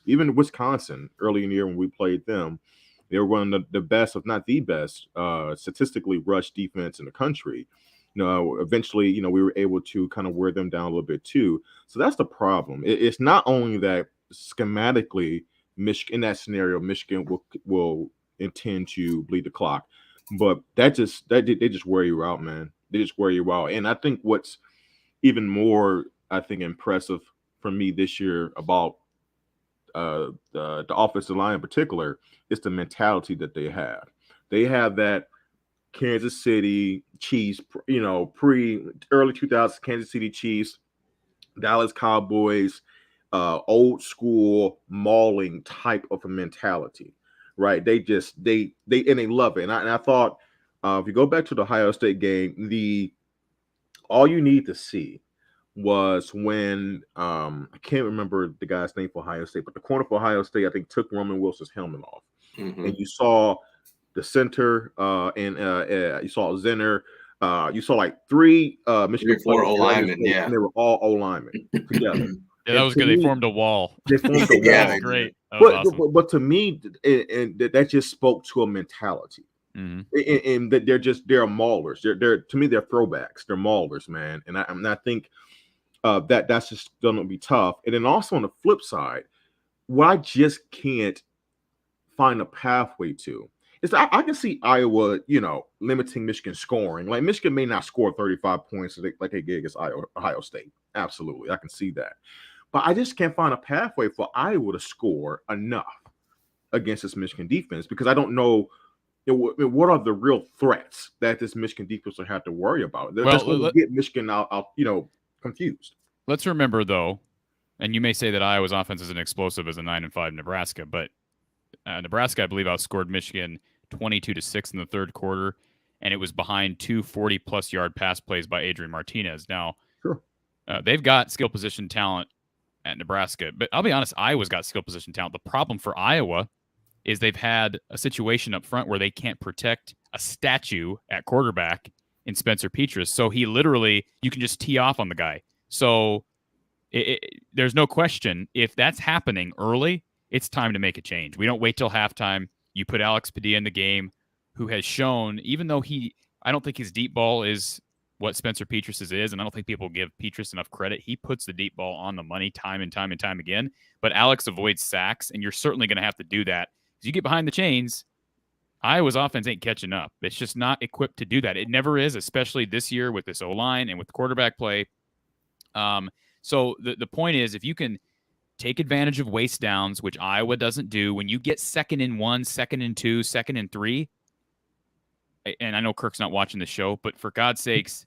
even Wisconsin early in the year when we played them, they were one of the best, if not the best, statistically rush defense in the country. Eventually, we were able to kind of wear them down a little bit too. So that's the problem. It's not only that schematically, Michigan in that scenario, Michigan will intend to bleed the clock, but they just wear you out, man. They just wear you out. And I think what's even more, impressive for me this year about the offensive line in particular is the mentality that they have. They have that Kansas City Chiefs, early 2000s Kansas City Chiefs, Dallas Cowboys, old school mauling type of a mentality, right? They love it. And I thought, if you go back to the Ohio State game, all you need to see was when I can't remember the guy's name for Ohio State, but the corner for Ohio State, I think, took Roman Wilson's helmet off, and you saw the center, and you saw Zenner. You saw like three Michigan 4 O linemen, yeah, and they were all O linemen together. Yeah, that was good. They formed a wall. They formed a wall. Yeah, That was great. That was awesome. But to me, and that just spoke to a mentality. And that they're maulers. To me, they're throwbacks. They're maulers, man. And I think that's just gonna be tough. And then also on the flip side, what I just can't find a pathway to is I can see Iowa, limiting Michigan scoring. Like Michigan may not score 35 points like they did against Ohio State. Absolutely, I can see that. But I just can't find a pathway for Iowa to score enough against this Michigan defense, because I don't know what are the real threats that this Michigan defense will have to worry about. They're just going to get Michigan out, confused. Let's remember, though, and you may say that Iowa's offense isn't explosive as a 9-5 Nebraska, but Nebraska, I believe, outscored Michigan 22-6 in the third quarter, and it was behind 2 40-plus yard pass plays by Adrian Martinez. Now, sure, they've got skill position talent at Nebraska, but I'll be honest, Iowa's got skill position talent. The problem for Iowa is they've had a situation up front where they can't protect a statue at quarterback in Spencer Petras. So he literally, you can just tee off on the guy. So there's no question, if that's happening early, it's time to make a change. We don't wait till halftime. You put Alex Padilla in the game, who has shown, even though I don't think his deep ball is what Spencer Petras is, and I don't think people give Petras enough credit. He puts the deep ball on the money time and time and time again. But Alex avoids sacks, and you're certainly going to have to do that. As you get behind the chains, Iowa's offense ain't catching up. It's just not equipped to do that. It never is, especially this year with this O-line and with quarterback play. So the point is, if you can take advantage of waste downs, which Iowa doesn't do, when you get 2nd and 1, 2nd and 2, 2nd and 3, and I know Kirk's not watching the show, but for God's sakes,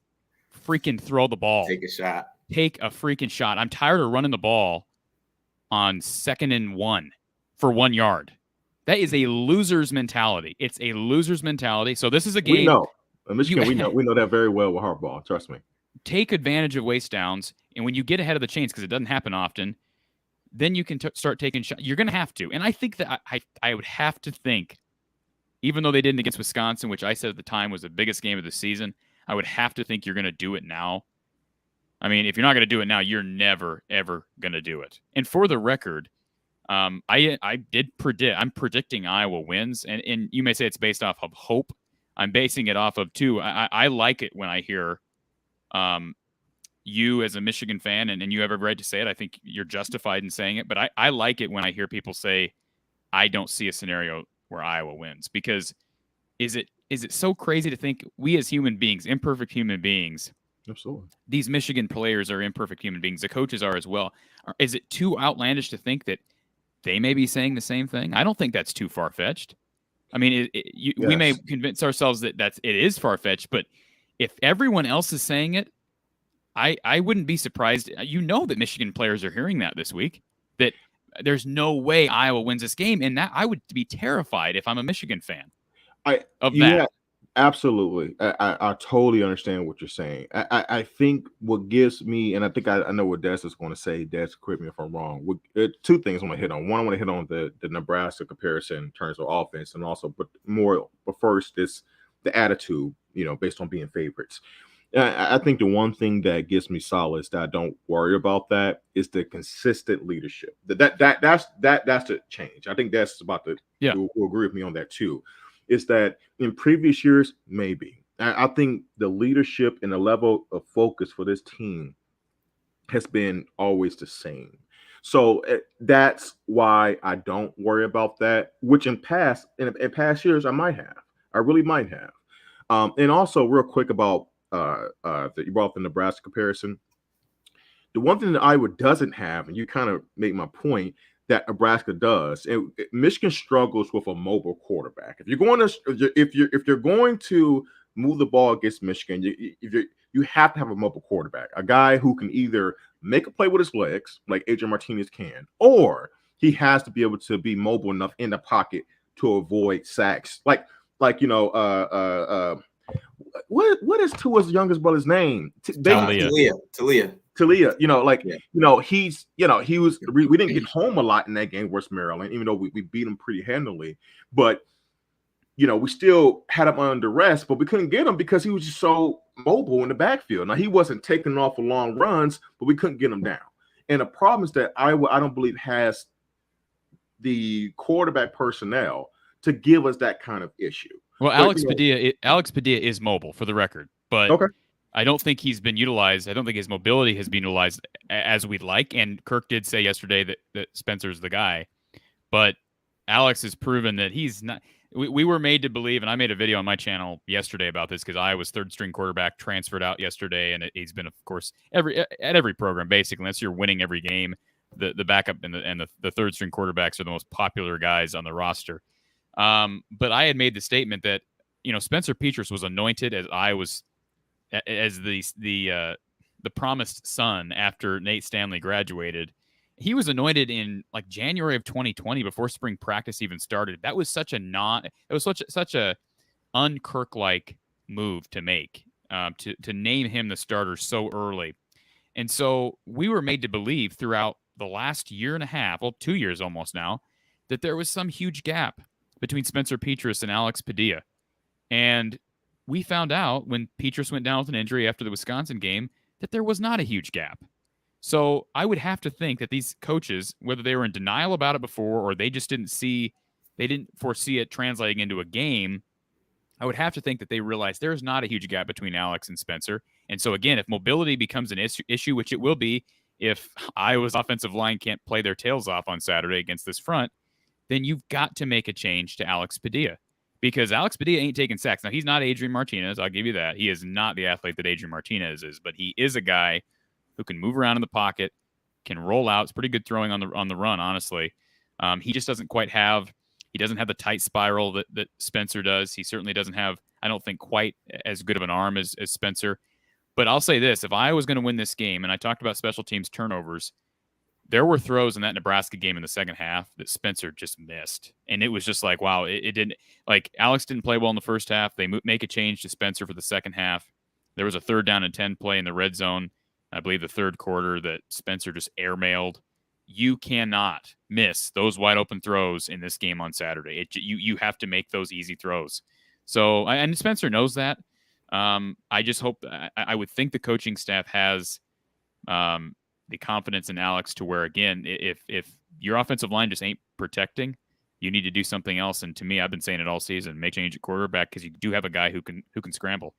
freaking throw the ball. Take a shot. Take a freaking shot. I'm tired of running the ball on 2nd and 1 for 1 yard. That is a loser's mentality. It's a loser's mentality. So this is a game. We know. Michigan, we know that very well with Harbaugh. Trust me. Take advantage of waste downs, and when you get ahead of the chains, because it doesn't happen often, then you can start taking shots. You're going to have to. And I think that I would have to think, even though they didn't against Wisconsin, which I said at the time was the biggest game of the season, I would have to think you're going to do it now. I mean, if you're not going to do it now, you're never, ever going to do it. And for the record, I did predict. I'm predicting Iowa wins, and you may say it's based off of hope. I'm basing it off of too. I like it when I hear you as a Michigan fan, and you have every right to say it. I think you're justified in saying it, but I like it when I hear people say, I don't see a scenario where Iowa wins, because is it so crazy to think we as human beings, imperfect human beings, absolutely, these Michigan players are imperfect human beings. The coaches are as well. Is it too outlandish to think that they may be saying the same thing? I don't think that's too far-fetched. I mean, we may convince ourselves that it is far-fetched, but if everyone else is saying it, I wouldn't be surprised. You know that Michigan players are hearing that this week, that there's no way Iowa wins this game, and that I would be terrified if I'm a Michigan fan of that. Absolutely. I totally understand what you're saying. I think what gives me, and I think I know what Des is going to say. Des, correct me if I'm wrong. Two things I want to hit on. One, I want to hit on the Nebraska comparison in terms of offense, and also, but first is the attitude, based on being favorites. I think the one thing that gives me solace that I don't worry about that is the consistent leadership. That's the change. I think that's about to will agree with me on that too. Is that in previous years, maybe. I think the leadership and the level of focus for this team has been always the same. So that's why I don't worry about that, which in past years I really might have. And also real quick about that you brought up the Nebraska comparison. The one thing that Iowa doesn't have, and you kind of make my point, that Nebraska does, and Michigan struggles with a mobile quarterback. If you're going to move the ball against Michigan, you have to have a mobile quarterback, a guy who can either make a play with his legs, like Adrian Martinez can, or he has to be able to be mobile enough in the pocket to avoid sacks. Like what is Tua's youngest brother's name? Talia, we didn't get home a lot in that game versus Maryland, even though we beat them pretty handily. But we still had him under rest, but we couldn't get him because he was just so mobile in the backfield. Now he wasn't taking off for long runs, but we couldn't get him down. And the problem is that Iowa, I don't believe, has the quarterback personnel to give us that kind of issue. Well, Alex Padilla is mobile, for the record, but okay. I don't think he's been utilized. I don't think his mobility has been utilized as we'd like. And Kirk did say yesterday that Spencer's the guy, but Alex has proven that he's not. We were made to believe, and I made a video on my channel yesterday about this because Iowa's third-string quarterback transferred out yesterday, and he's been, of course, at every program basically. Unless you're winning every game, the backup and the third-string quarterbacks are the most popular guys on the roster. But I had made the statement that Spencer Petras was anointed as the promised son after Nate Stanley graduated. He was anointed in like January of 2020 before spring practice even started. That was such a un-Kirk-like move to make, to name him the starter so early. And so we were made to believe throughout the last year and a half, 2 years almost now, that there was some huge gap between Spencer Petras and Alex Padilla. And we found out when Petras went down with an injury after the Wisconsin game that there was not a huge gap. So I would have to think that these coaches, whether they were in denial about it before or they just didn't foresee it translating into a game, I would have to think that they realized there is not a huge gap between Alex and Spencer. And so again, if mobility becomes an issue, which it will be if Iowa's offensive line can't play their tails off on Saturday against this front, then you've got to make a change to Alex Padilla. Because Alex Padilla ain't taking sacks. Now, he's not Adrian Martinez. I'll give you that. He is not the athlete that Adrian Martinez is, but he is a guy who can move around in the pocket, can roll out. It's pretty good throwing on the run, honestly. He just doesn't have the tight spiral that Spencer does. He certainly doesn't have, I don't think, quite as good of an arm as Spencer. But I'll say this, if I was going to win this game, and I talked about special teams turnovers, there were throws in that Nebraska game in the second half that Spencer just missed. And it was just like, wow, it didn't, like Alex didn't play well in the first half. They make a change to Spencer for the second half. There was a 3rd down and 10 play in the red zone, I believe the third quarter, that Spencer just airmailed. You cannot miss those wide open throws in this game on Saturday. You have to make those easy throws. So, and Spencer knows that. I just hope, I would think the coaching staff has the confidence in Alex to where, again, if your offensive line just ain't protecting, you need to do something else. And to me, I've been saying it all season, make change at quarterback because you do have a guy who can scramble.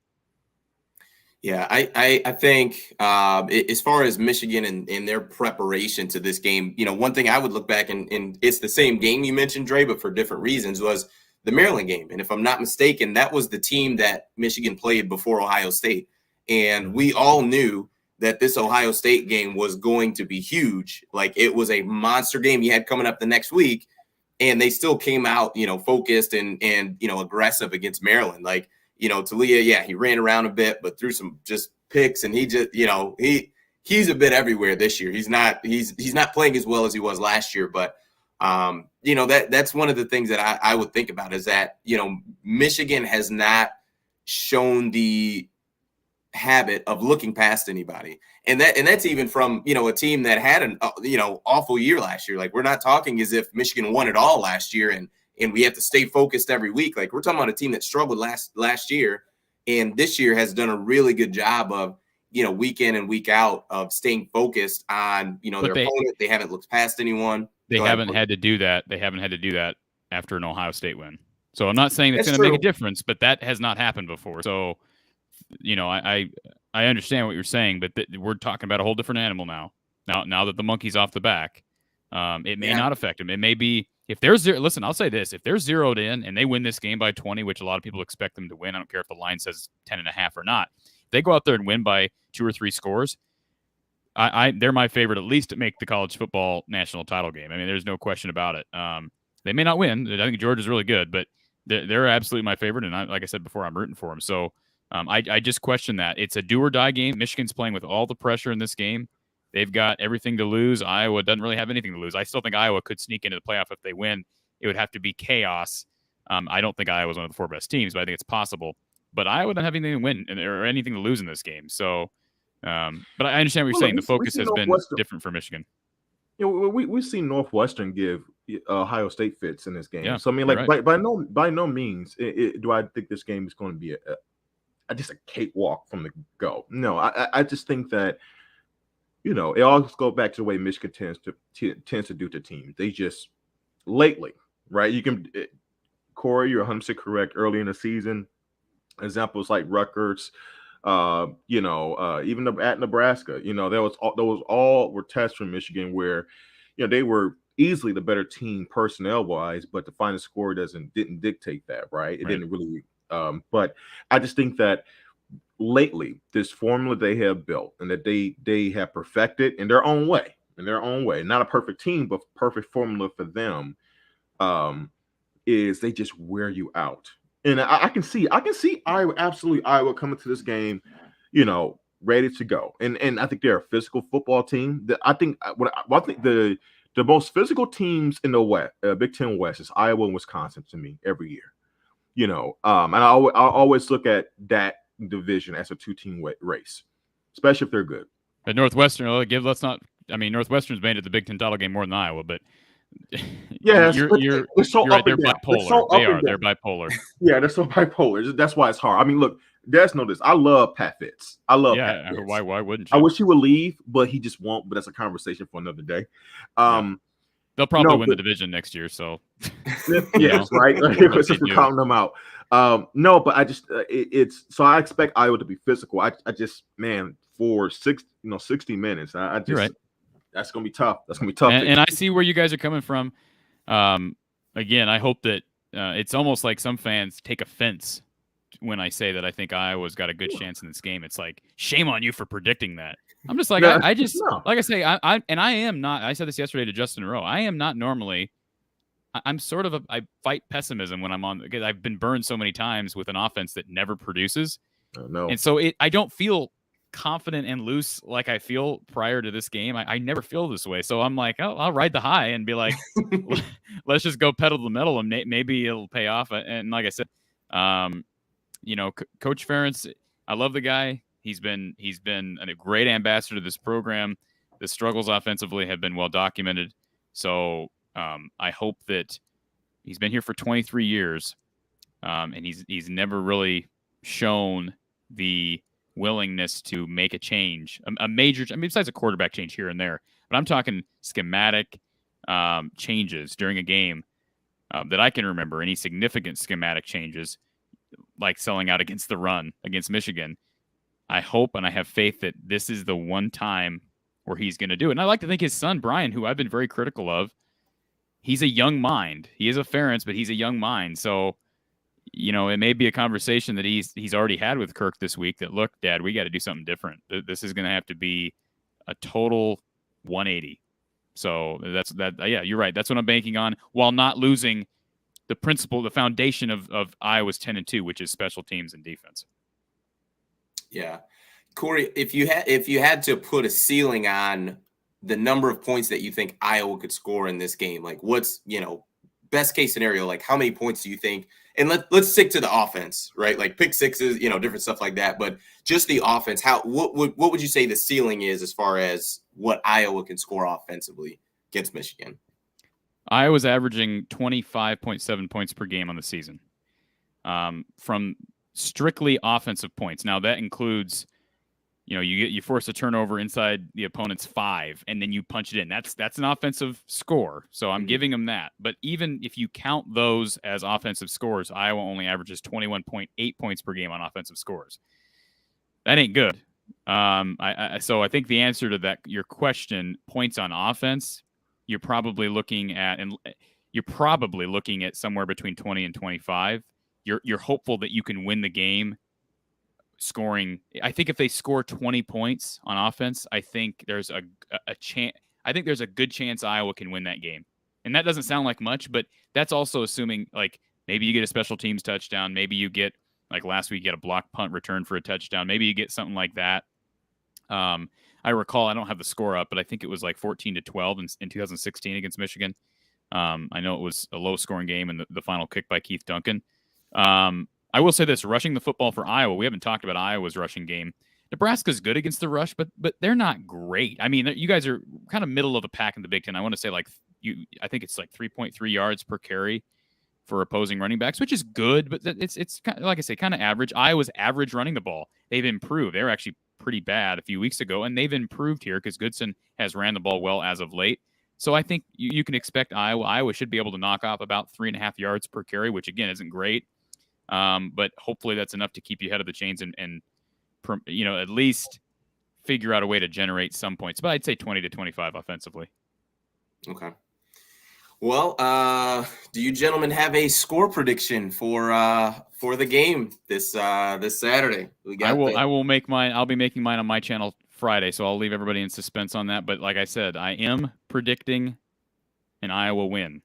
Yeah, I think as far as Michigan and their preparation to this game, one thing I would look back and it's the same game you mentioned, Dre, but for different reasons, was the Maryland game. And if I'm not mistaken, that was the team that Michigan played before Ohio State. And we all knew that this Ohio State game was going to be huge. Like, it was a monster game you had coming up the next week, and they still came out, focused and aggressive against Maryland. Like, Talia, yeah, he ran around a bit, but threw some just picks, and he just, he's a bit everywhere this year. He's not playing as well as he was last year, but that's one of the things that I would think about is that, Michigan has not shown the habit of looking past anybody. And that's even from, a team that had an, awful year last year. Like, we're not talking as if Michigan won it all last year and we have to stay focused every week. Like, we're talking about a team that struggled last year and this year has done a really good job of, week in and week out of staying focused on, their opponent. They haven't looked past anyone. They haven't had to do that. They haven't had to do that after an Ohio State win. So I'm not saying that's going to make a difference, but that has not happened before. So, I understand what you're saying, but we're talking about a whole different animal now. Now that the monkey's off the back, it may not affect them. It may be if they're listen, I'll say this: if they're zeroed in and they win this game by 20, which a lot of people expect them to win, I don't care if the line says 10.5 or not. If they go out there and win by 2 or 3 scores, they're my favorite, at least to make the college football national title game. I mean, there's no question about it. They may not win. I think Georgia's really good, but they're absolutely my favorite. And like I said before, I'm rooting for them. So I just question that. It's a do or die game. Michigan's playing with all the pressure in this game. They've got everything to lose. Iowa doesn't really have anything to lose. I still think Iowa could sneak into the playoff if they win. It would have to be chaos. I don't think Iowa's one of the 4 best teams, but I think it's possible. But Iowa doesn't have anything to win or anything to lose in this game. So, but I understand what you're saying. The focus has been different for Michigan. We've seen Northwestern give Ohio State fits in this game. Yeah, so I mean, like by no means do I think this game is going to be just a cakewalk from the go. No, I just think that it all goes back to the way Michigan tends to do to teams. They just lately, right? You can, Corey, you're 100% correct. Early in the season, examples like Rutgers. Even at Nebraska, those all were tests from Michigan where, they were easily the better team personnel wise, but the final score didn't dictate that, right? It didn't really. But I just think that lately this formula they have built and that they have perfected in their own way, not a perfect team, but perfect formula for them, is they just wear you out. And I can see Iowa coming to this game, ready to go. And I think they're a physical football team. I think the most physical teams in the West, Big Ten West, is Iowa and Wisconsin to me every year. And I always look at that division as a 2-team race, especially if they're good. But Northwestern, Northwestern's made it the Big Ten title game more than Iowa, but yeah, you're right. They're bipolar. They're bipolar. Yeah, they're so bipolar. That's why it's hard. I mean, look, Des know this. I love Pat Fitz. Pat Fitz. Why wouldn't you? I wish he would leave, but he just won't. But that's a conversation for another day. They'll probably win the division next year. So yes, right. Since we're counting them out. No, but I just it's so I expect Iowa to be physical. I just for 60 minutes. I just. You're right. That's gonna be tough. And I see where you guys are coming from. Again, I hope that it's almost like some fans take offense when I say that I think Iowa's got a good chance in this game. It's like, shame on you for predicting that. I'm just like, like I say, I am not. I said this yesterday to Justin Rowe. I am not normally. I'm sort of I fight pessimism when I'm on, because I've been burned so many times with an offense that never produces. No. And so I don't feel confident and loose like I feel prior to this game. I never feel this way. So I'm like, I'll ride the high and be like, let's just go pedal to the metal and maybe it'll pay off. And like I said, Coach Ferentz, I love the guy. He's been a great ambassador to this program. The struggles offensively have been well documented. So I hope that he's been here for 23 years, and he's never really shown the willingness to make a change, a major. Besides a quarterback change here and there, but I'm talking schematic changes during a game that I can remember. Any significant schematic changes, like selling out against the run against Michigan. I hope and I have faith that this is the one time where he's going to do it. And I like to think his son, Brian, who I've been very critical of, he's a young mind. He is a Ferentz, but he's a young mind. So, it may be a conversation that he's already had with Kirk this week that, look, Dad, we got to do something different. This is going to have to be a total 180. So that's that. Yeah, you're right. That's what I'm banking on, while not losing the principle, the foundation of Iowa's 10-2, which is special teams and defense. Yeah. Corey, if you had to put a ceiling on the number of points that you think Iowa could score in this game, like what's, best case scenario, like how many points do you think? And let's stick to the offense, right? Like pick sixes, different stuff like that. But just the offense, what would you say the ceiling is as far as what Iowa can score offensively against Michigan? Iowa's averaging 25.7 points per game on the season. From strictly offensive points. Now that includes, you force a turnover inside the opponent's 5, and then you punch it in. That's an offensive score. So I'm giving them that. But even if you count those as offensive scores, Iowa only averages 21.8 points per game on offensive scores. That ain't good. So I think the answer to that, your question, points on offense, you're probably looking at somewhere between 20 and 25. You're hopeful that you can win the game scoring. I think if they score 20 points on offense, I think there's a chance. I think there's a good chance Iowa can win that game. And that doesn't sound like much, but that's also assuming like maybe you get a special teams touchdown, maybe you get, like last week, you get a block punt return for a touchdown. Maybe you get something like that. I recall, I don't have the score up, but I think it was like 14-12 in 2016 against Michigan. I know it was a low-scoring game, and the final kick by Keith Duncan. I will say this, rushing the football for Iowa, we haven't talked about Iowa's rushing game. Nebraska's good against the rush, but they're not great. I mean, you guys are kind of middle of the pack in the Big Ten. I want to say I think it's like 3.3 yards per carry for opposing running backs, which is good, but it's kind of, like I say, kind of average. Iowa's average running the ball. They've improved. They were actually pretty bad a few weeks ago, and they've improved here because Goodson has ran the ball well as of late. So I think you can expect Iowa should be able to knock off about 3.5 yards per carry, which again isn't great, but hopefully that's enough to keep you ahead of the chains and at least figure out a way to generate some points. But I'd say 20 to 25 offensively. Okay. Well, do you gentlemen have a score prediction for the game this Saturday? I will make mine. I'll be making mine on my channel Friday, so I'll leave everybody in suspense on that. But like I said, I am predicting an Iowa win.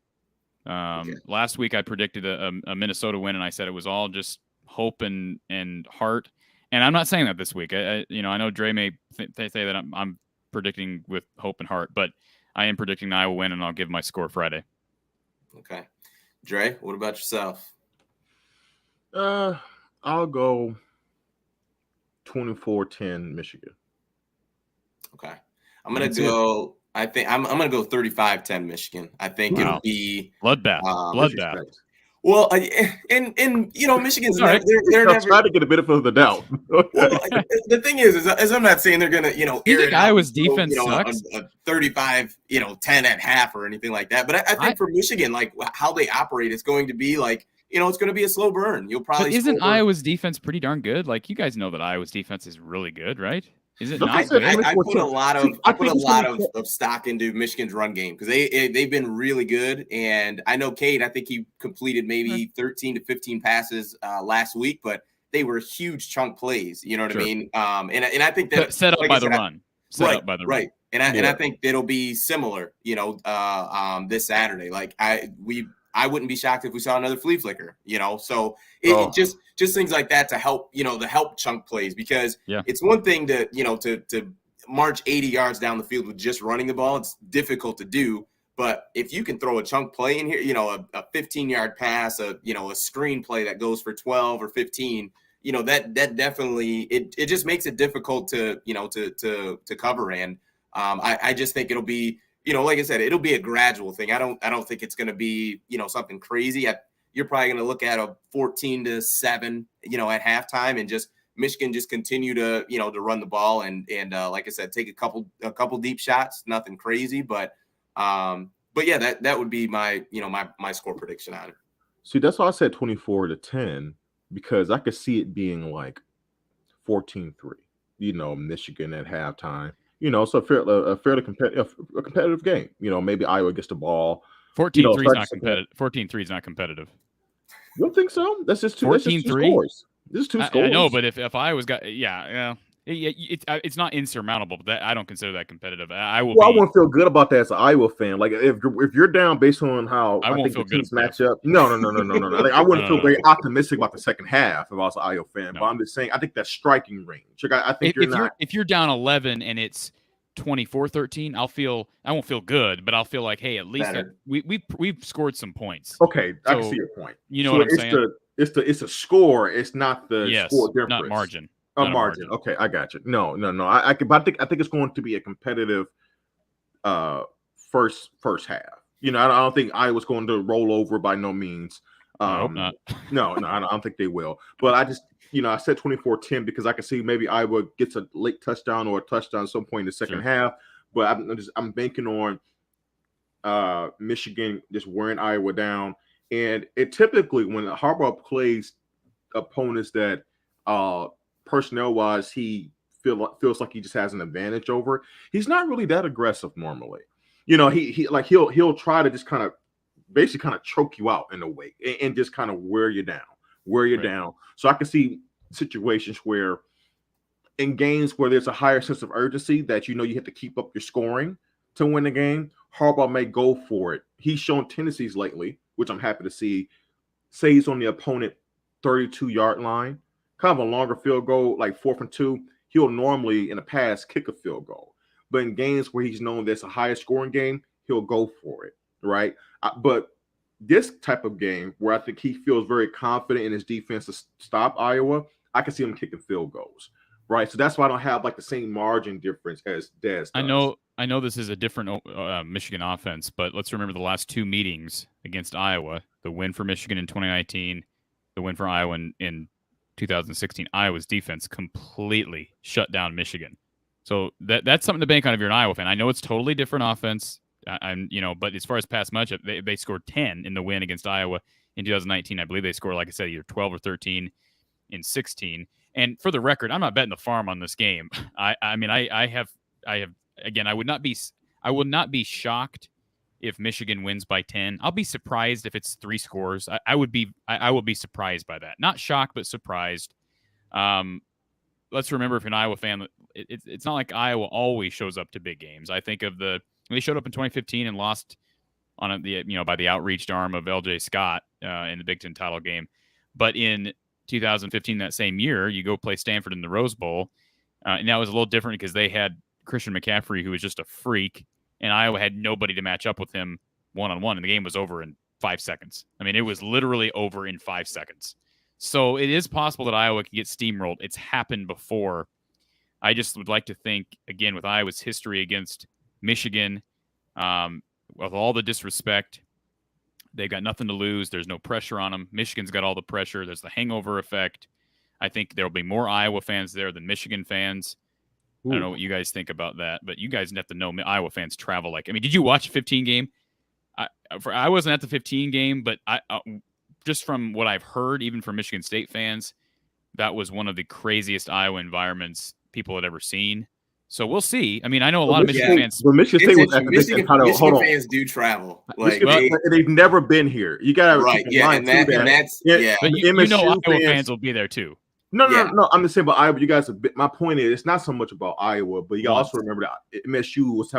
Okay. Last week I predicted a Minnesota win, and I said it was all just hope and heart. And I'm not saying that this week. I know Dre may say that I'm predicting with hope and heart, but I am predicting an Iowa win, and I'll give my score Friday. Okay. Dre, what about yourself? I'll go 24-10 Michigan. Okay. I'm going to go – I think I'm going to go 35-10 Michigan. I think it'll be – Bloodbath. Bloodbath. Well, and Michigan's they're never trying to get a benefit of the doubt. Well, the thing is I'm not saying they're gonna, you think Iowa's defense sucks? A 35, 10 at half or anything like that. But I think for Michigan, like how they operate, it's going to be like, it's going to be a slow burn. You'll probably. But isn't Iowa's defense pretty darn good? Like you guys know that Iowa's defense is really good, right? Is it not? I put a lot of stock into Michigan's run game because they've been really good. And I know Cade, I think he completed maybe 13 to 15 passes last week, but they were huge chunk plays. You know what I mean? And I think that set up by the run. Right. And I think it'll be similar, this Saturday. Like I wouldn't be shocked if we saw another flea flicker, So it just things like that to help, the help chunk plays, because it's one thing to, to march 80 yards down the field with just running the ball. It's difficult to do. But if you can throw a chunk play in here, a 15-yard pass, a screen play that goes for 12 or 15, that definitely it just makes it difficult to cover. And I just think it'll be, like I said, it'll be a gradual thing. I don't think it's going to be, something crazy. You're probably going to look at a 14-7, at halftime, and just Michigan just continue to, to run the ball and like I said, take a couple deep shots, nothing crazy, but yeah, that would be my, my score prediction on it. See, that's why I said 24-10, because I could see it being like 14-3, Michigan at halftime. So a fairly competitive game. Maybe Iowa gets the ball. 14-3 is not competitive. 14-3 is not competitive. You don't think so? That's just two. 14-3 scores. This is two scores. I know, but if Iowa's got, it's not insurmountable. But that I don't consider that competitive. I won't feel good about that as an Iowa fan. Like if you're down based on how I think the teams match up. No. Like, I wouldn't feel very optimistic about the second half if I was an Iowa fan. No. But I'm just saying, I think that's striking range. Like I think if you're down 11 and it's 24-13, I won't feel good, but I'll feel like, hey, at least we've scored some points. Okay, I can see your point. You know what I'm saying? It's a score. It's not the score difference. Not margin. A margin. Okay, I got you. No. I think it's going to be a competitive first half. I don't think Iowa's going to roll over by no means. I hope not. No, I don't think they will. But I said 24-10 because I can see maybe Iowa gets a late touchdown or a touchdown at some point in the second half. But I'm banking on Michigan just wearing Iowa down. And it typically, when Harbaugh plays opponents that personnel wise he feels like he just has an advantage over, he's not really that aggressive normally. He'll try to just kind of basically kind of choke you out in a way and just kind of wear you down. So I can see situations where in games where there's a higher sense of urgency that you have to keep up your scoring to win the game, Harbaugh may go for it. He's shown tendencies lately, which I'm happy to see. Say he's on the opponent 32-yard line, kind of a longer field goal, like 4th and 2. He'll normally, in the past, kick a field goal. But in games where he's known that's a higher scoring game, he'll go for it, right? But this type of game where I think he feels very confident in his defense to stop Iowa, I can see him kicking field goals, right? So that's why I don't have like the same margin difference as Dez does. I know this is a different Michigan offense, but let's remember the last 2 meetings against Iowa, the win for Michigan in 2019, the win for Iowa in 2016. Iowa's defense completely shut down Michigan. So that's something to bank on if you're an Iowa fan. I know it's totally different offense. But as far as past matchup, they scored 10 in the win against Iowa in 2019. I believe they scored, like I said, either 12 or 13 in 16. And for the record, I'm not betting the farm on this game. I have again, I would not be shocked if Michigan wins by 10. I'll be surprised if it's 3 scores. I will be surprised by that. Not shocked, but surprised. Let's remember, if you're an Iowa fan, it's not like Iowa always shows up to big games. I think of they showed up in 2015 and lost on by the outreached arm of L.J. Scott in the Big Ten title game. But in 2015, that same year, you go play Stanford in the Rose Bowl, and that was a little different because they had Christian McCaffrey, who was just a freak, and Iowa had nobody to match up with him one-on-one, and the game was over in 5 seconds. I mean, it was literally over in 5 seconds. So it is possible that Iowa can get steamrolled. It's happened before. I just would like to think, again, with Iowa's history against Michigan, with all the disrespect, they've got nothing to lose. There's no pressure on them. Michigan's got all the pressure. There's the hangover effect. I think there'll be more Iowa fans there than Michigan fans. Ooh. I don't know what you guys think about that, but you guys have to know Iowa fans travel like. I mean, did you watch a 15 game? I wasn't at the 15 game, but just from what I've heard, even from Michigan State fans, that was one of the craziest Iowa environments people had ever seen. So we'll see. I mean, I know a lot of Michigan fans. But Michigan State was at the Michigan fans do travel. They've never been here. You got to keep in mind that's But Iowa fans will be there too. No. I'm just saying about Iowa. You guys, my point is, it's not so much about Iowa, but you also remember that MSU was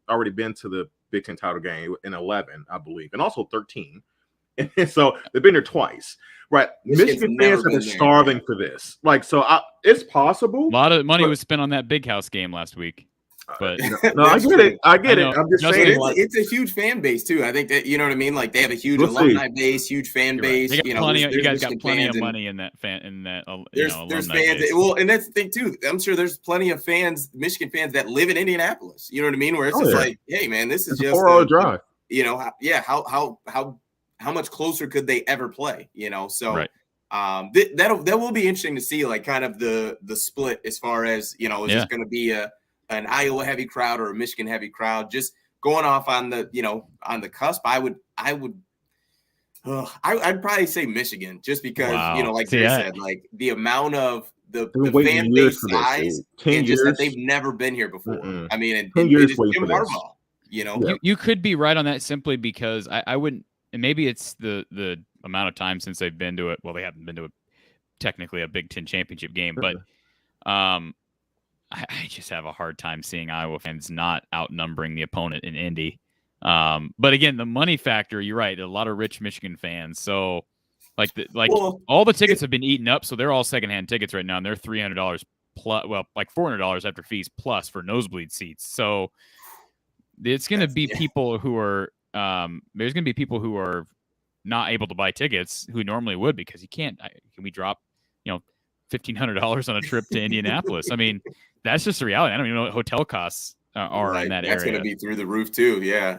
already been to the Big Ten title game in 11, I believe, and also 13. And so they've been there twice, right? Michigan fans have been starving for this. It's possible. A lot of money was spent on that Big House game last week. But no, I get it. I'm just saying it's a huge fan base too. I think that you know what I mean. Like they have a huge alumni base, huge fan base. Right. You guys got plenty of money in that fan. In that, there's fans. Well, and that's the thing too. I'm sure there's plenty of fans, Michigan fans, that live in Indianapolis. You know what I mean? Where it's like, hey man, this is just a 4-hour drive. How much closer could they ever play? So right. That will be interesting to see, like kind of the split as far as is this going to be an Iowa heavy crowd or a Michigan heavy crowd? Just going off on the on the cusp, I'd probably say Michigan, just because like I said, like the amount of the fan base size and just that they've never been here before. Mm-mm. I mean, and 10 years Jim Harbaugh. You could be right on that simply because I wouldn't. And maybe it's the amount of time since they've been to it. Well, they haven't been to technically a Big Ten championship game, but I just have a hard time seeing Iowa fans not outnumbering the opponent in Indy. But again, the money factor, you're right. A lot of rich Michigan fans. So all the tickets have been eaten up. So they're all secondhand tickets right now. And they're $300 plus, well, like $400 after fees plus for nosebleed seats. So it's going to be people who are, there's going to be people who are not able to buy tickets who normally would, because you can't. Can we drop, $1,500 on a trip to Indianapolis? I mean, that's just the reality. I don't even know what hotel costs are in that area. That's going to be through the roof too. Yeah,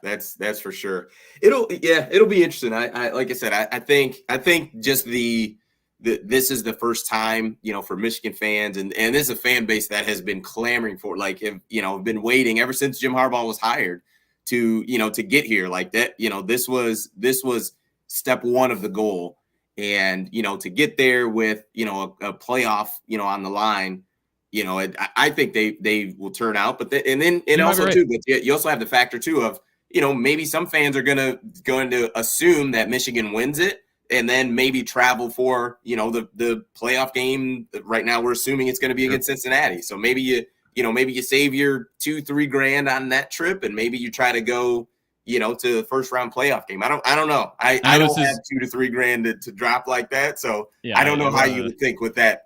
that's for sure. It'll be interesting. I like I said, I think just the this is the first time, for Michigan fans, and this is a fan base that has been clamoring for, like, been waiting ever since Jim Harbaugh was hired to get here like that. This was step one of the goal, and to get there with a playoff on the line. I think they will turn out, but also too, but you also have the factor too of maybe some fans are going to assume that Michigan wins it, and then maybe travel for the playoff game. Right now, we're assuming it's going to be against Cincinnati, so maybe you save your $2-3 grand on that trip, and maybe you try to go to the first round playoff game. I don't know. I don't have $2 to $3 grand to drop like that. So I don't know how you would think with that.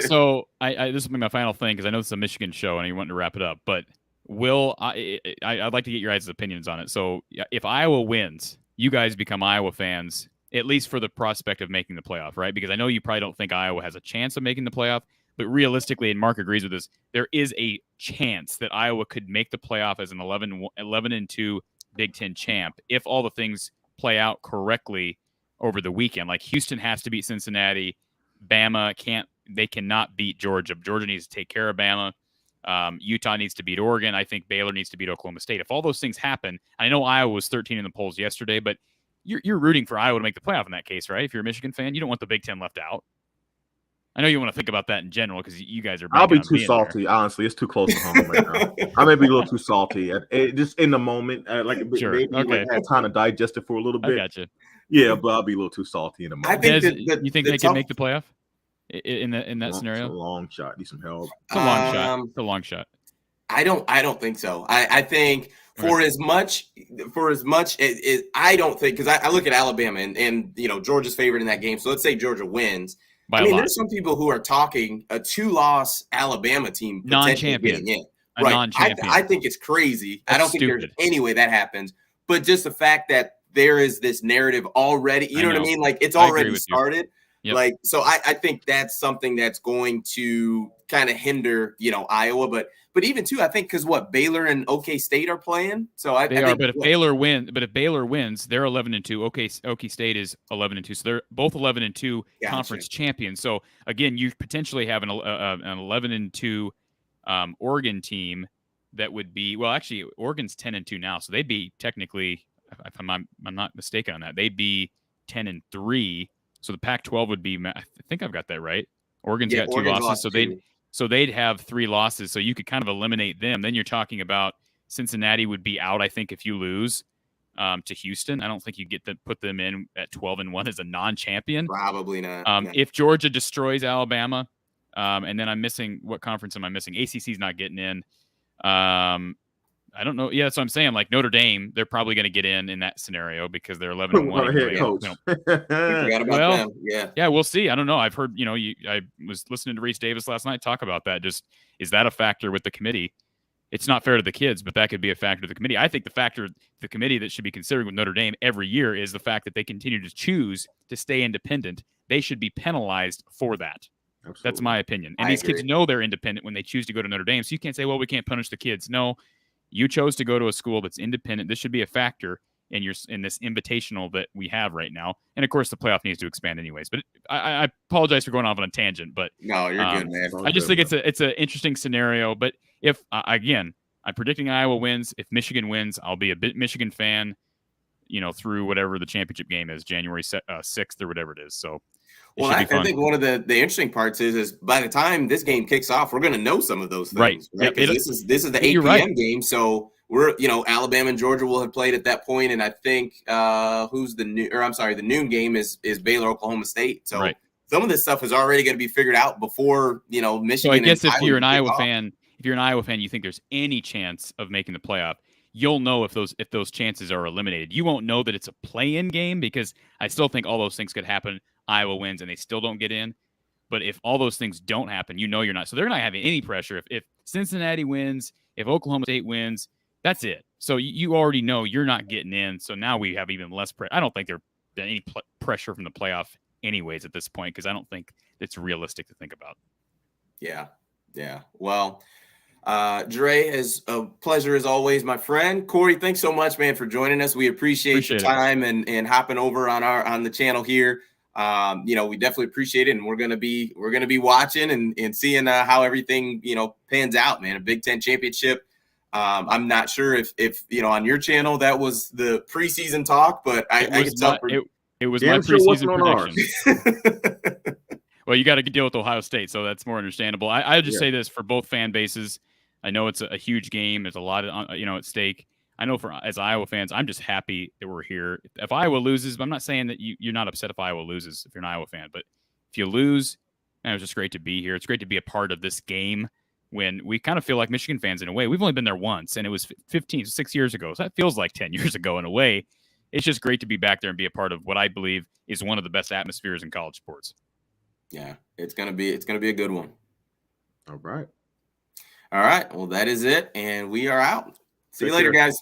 So this will be my final thing, because I know it's a Michigan show and you want to wrap it up, but I'd like to get your guys' opinions on it. So if Iowa wins, you guys become Iowa fans, at least for the prospect of making the playoff, right? Because I know you probably don't think Iowa has a chance of making the playoff, but realistically, and Mark agrees with this, there is a chance that Iowa could make the playoff as an 11-2 Big Ten champ if all the things play out correctly over the weekend. Like Houston has to beat Cincinnati. Bama cannot beat Georgia. Georgia needs to take care of Bama. Utah needs to beat Oregon. I think Baylor needs to beat Oklahoma State. If all those things happen, I know Iowa was 13 in the polls yesterday, but you're rooting for Iowa to make the playoff in that case, right? If you're a Michigan fan, you don't want the Big Ten left out. I know you want to think about that in general because you guys are. I'll be too salty, honestly. It's too close to home right now. I may be a little too salty, just in the moment. Sure. Maybe okay. I had time to digest it for a little bit. I gotcha. Yeah, but I'll be a little too salty in the moment. I think you think they can make the playoff in that scenario? It's a long shot. Need some help. It's a long shot. It's a long shot. I don't think so. I think for as much I don't think, because I look at Alabama and Georgia's favored in that game. So let's say Georgia wins. There's some people who are talking a 2-loss Alabama team non-champion. Right. Non-champion. I think it's crazy. That's I don't think stupid. There's any way that happens. But just the fact that there is this narrative already, you know what I mean? Like it's already started. Yep. Like, so I think that's something that's going to kind of hinder, Iowa. But even too, I think because Baylor and OK State are playing. So I think, but if Baylor wins, they're 11-2. OK State is 11-2. So they're both 11-2 conference champions. So again, you potentially have an 11-2 Oregon team that would be, well, actually Oregon's 10-2 now. So they'd be technically, if I'm not mistaken on that, they'd be 10-3. So the Pac-12 would be, I think I've got that right. Oregon's got 2 losses, so they'd have 3 losses. So you could kind of eliminate them. Then you're talking about Cincinnati would be out, I think, if you lose to Houston. I don't think you get to put them in at 12-1 as a non-champion. Probably not. If Georgia destroys Alabama, and then I'm missing, what conference am I missing? ACC's not getting in. I don't know. Yeah, that's what I'm saying. Like Notre Dame, they're probably going to get in that scenario because they're 11-1. Forgot about them. Yeah, we'll see. I don't know. I've heard, I was listening to Reese Davis last night talk about that. Just, is that a factor with the committee? It's not fair to the kids, but that could be a factor to the committee. I think the factor the committee that should be considering with Notre Dame every year is the fact that they continue to choose to stay independent. They should be penalized for that. Absolutely. That's my opinion. And these kids know they're independent when they choose to go to Notre Dame. So you can't say, well, we can't punish the kids. No. You chose to go to a school that's independent. This should be a factor in this invitational that we have right now. And of course, the playoff needs to expand anyways. But I apologize for going off on a tangent. But no, you're good, man. I just think it's an interesting scenario. But if again, I'm predicting Iowa wins. If Michigan wins, I'll be a bit Michigan fan. Through whatever the championship game is, January 6th or whatever it is. So. Well, I think one of the interesting parts is by the time this game kicks off, we're going to know some of those things, right? Because this is the 8 p.m. game, so we're Alabama and Georgia will have played at that point, and I think the noon game is Baylor Oklahoma State. So some of this stuff is already going to be figured out before Michigan. So I guess if you're an Iowa fan, you think there's any chance of making the playoff, you'll know if those chances are eliminated. You won't know that it's a play-in game because I still think all those things could happen. Iowa wins and they still don't get in. But if all those things don't happen, you're not. So they're not having any pressure. If Cincinnati wins, if Oklahoma State wins, that's it. So you already know you're not getting in. So now we have even less pressure. I don't think there's any pressure from the playoff anyways at this point because I don't think it's realistic to think about. Yeah. Well, Dre, is a pleasure as always, my friend. Corey, thanks so much, man, for joining us. We appreciate your time and hopping over on the channel here. We definitely appreciate it, and we're gonna be watching and seeing how everything pans out, man. A Big Ten championship. I'm not sure if on your channel that was the preseason talk, but I can tell. It was Yeah, my I'm sure it wasn't preseason on prediction. Well, you got to deal with Ohio State, so that's more understandable. I just say this for both fan bases. I know it's a huge game. There's a lot of at stake. I know as Iowa fans, I'm just happy that we're here. If Iowa loses, I'm not saying that you're not upset if Iowa loses if you're an Iowa fan, but if you lose, man, it's just great to be here. It's great to be a part of this game when we kind of feel like Michigan fans in a way. We've only been there once, and it was 6 years ago. So that feels like 10 years ago in a way. It's just great to be back there and be a part of what I believe is one of the best atmospheres in college sports. Yeah, it's gonna be a good one. All right. All right. Well, that is it, and we are out. See you Take later, care. guys.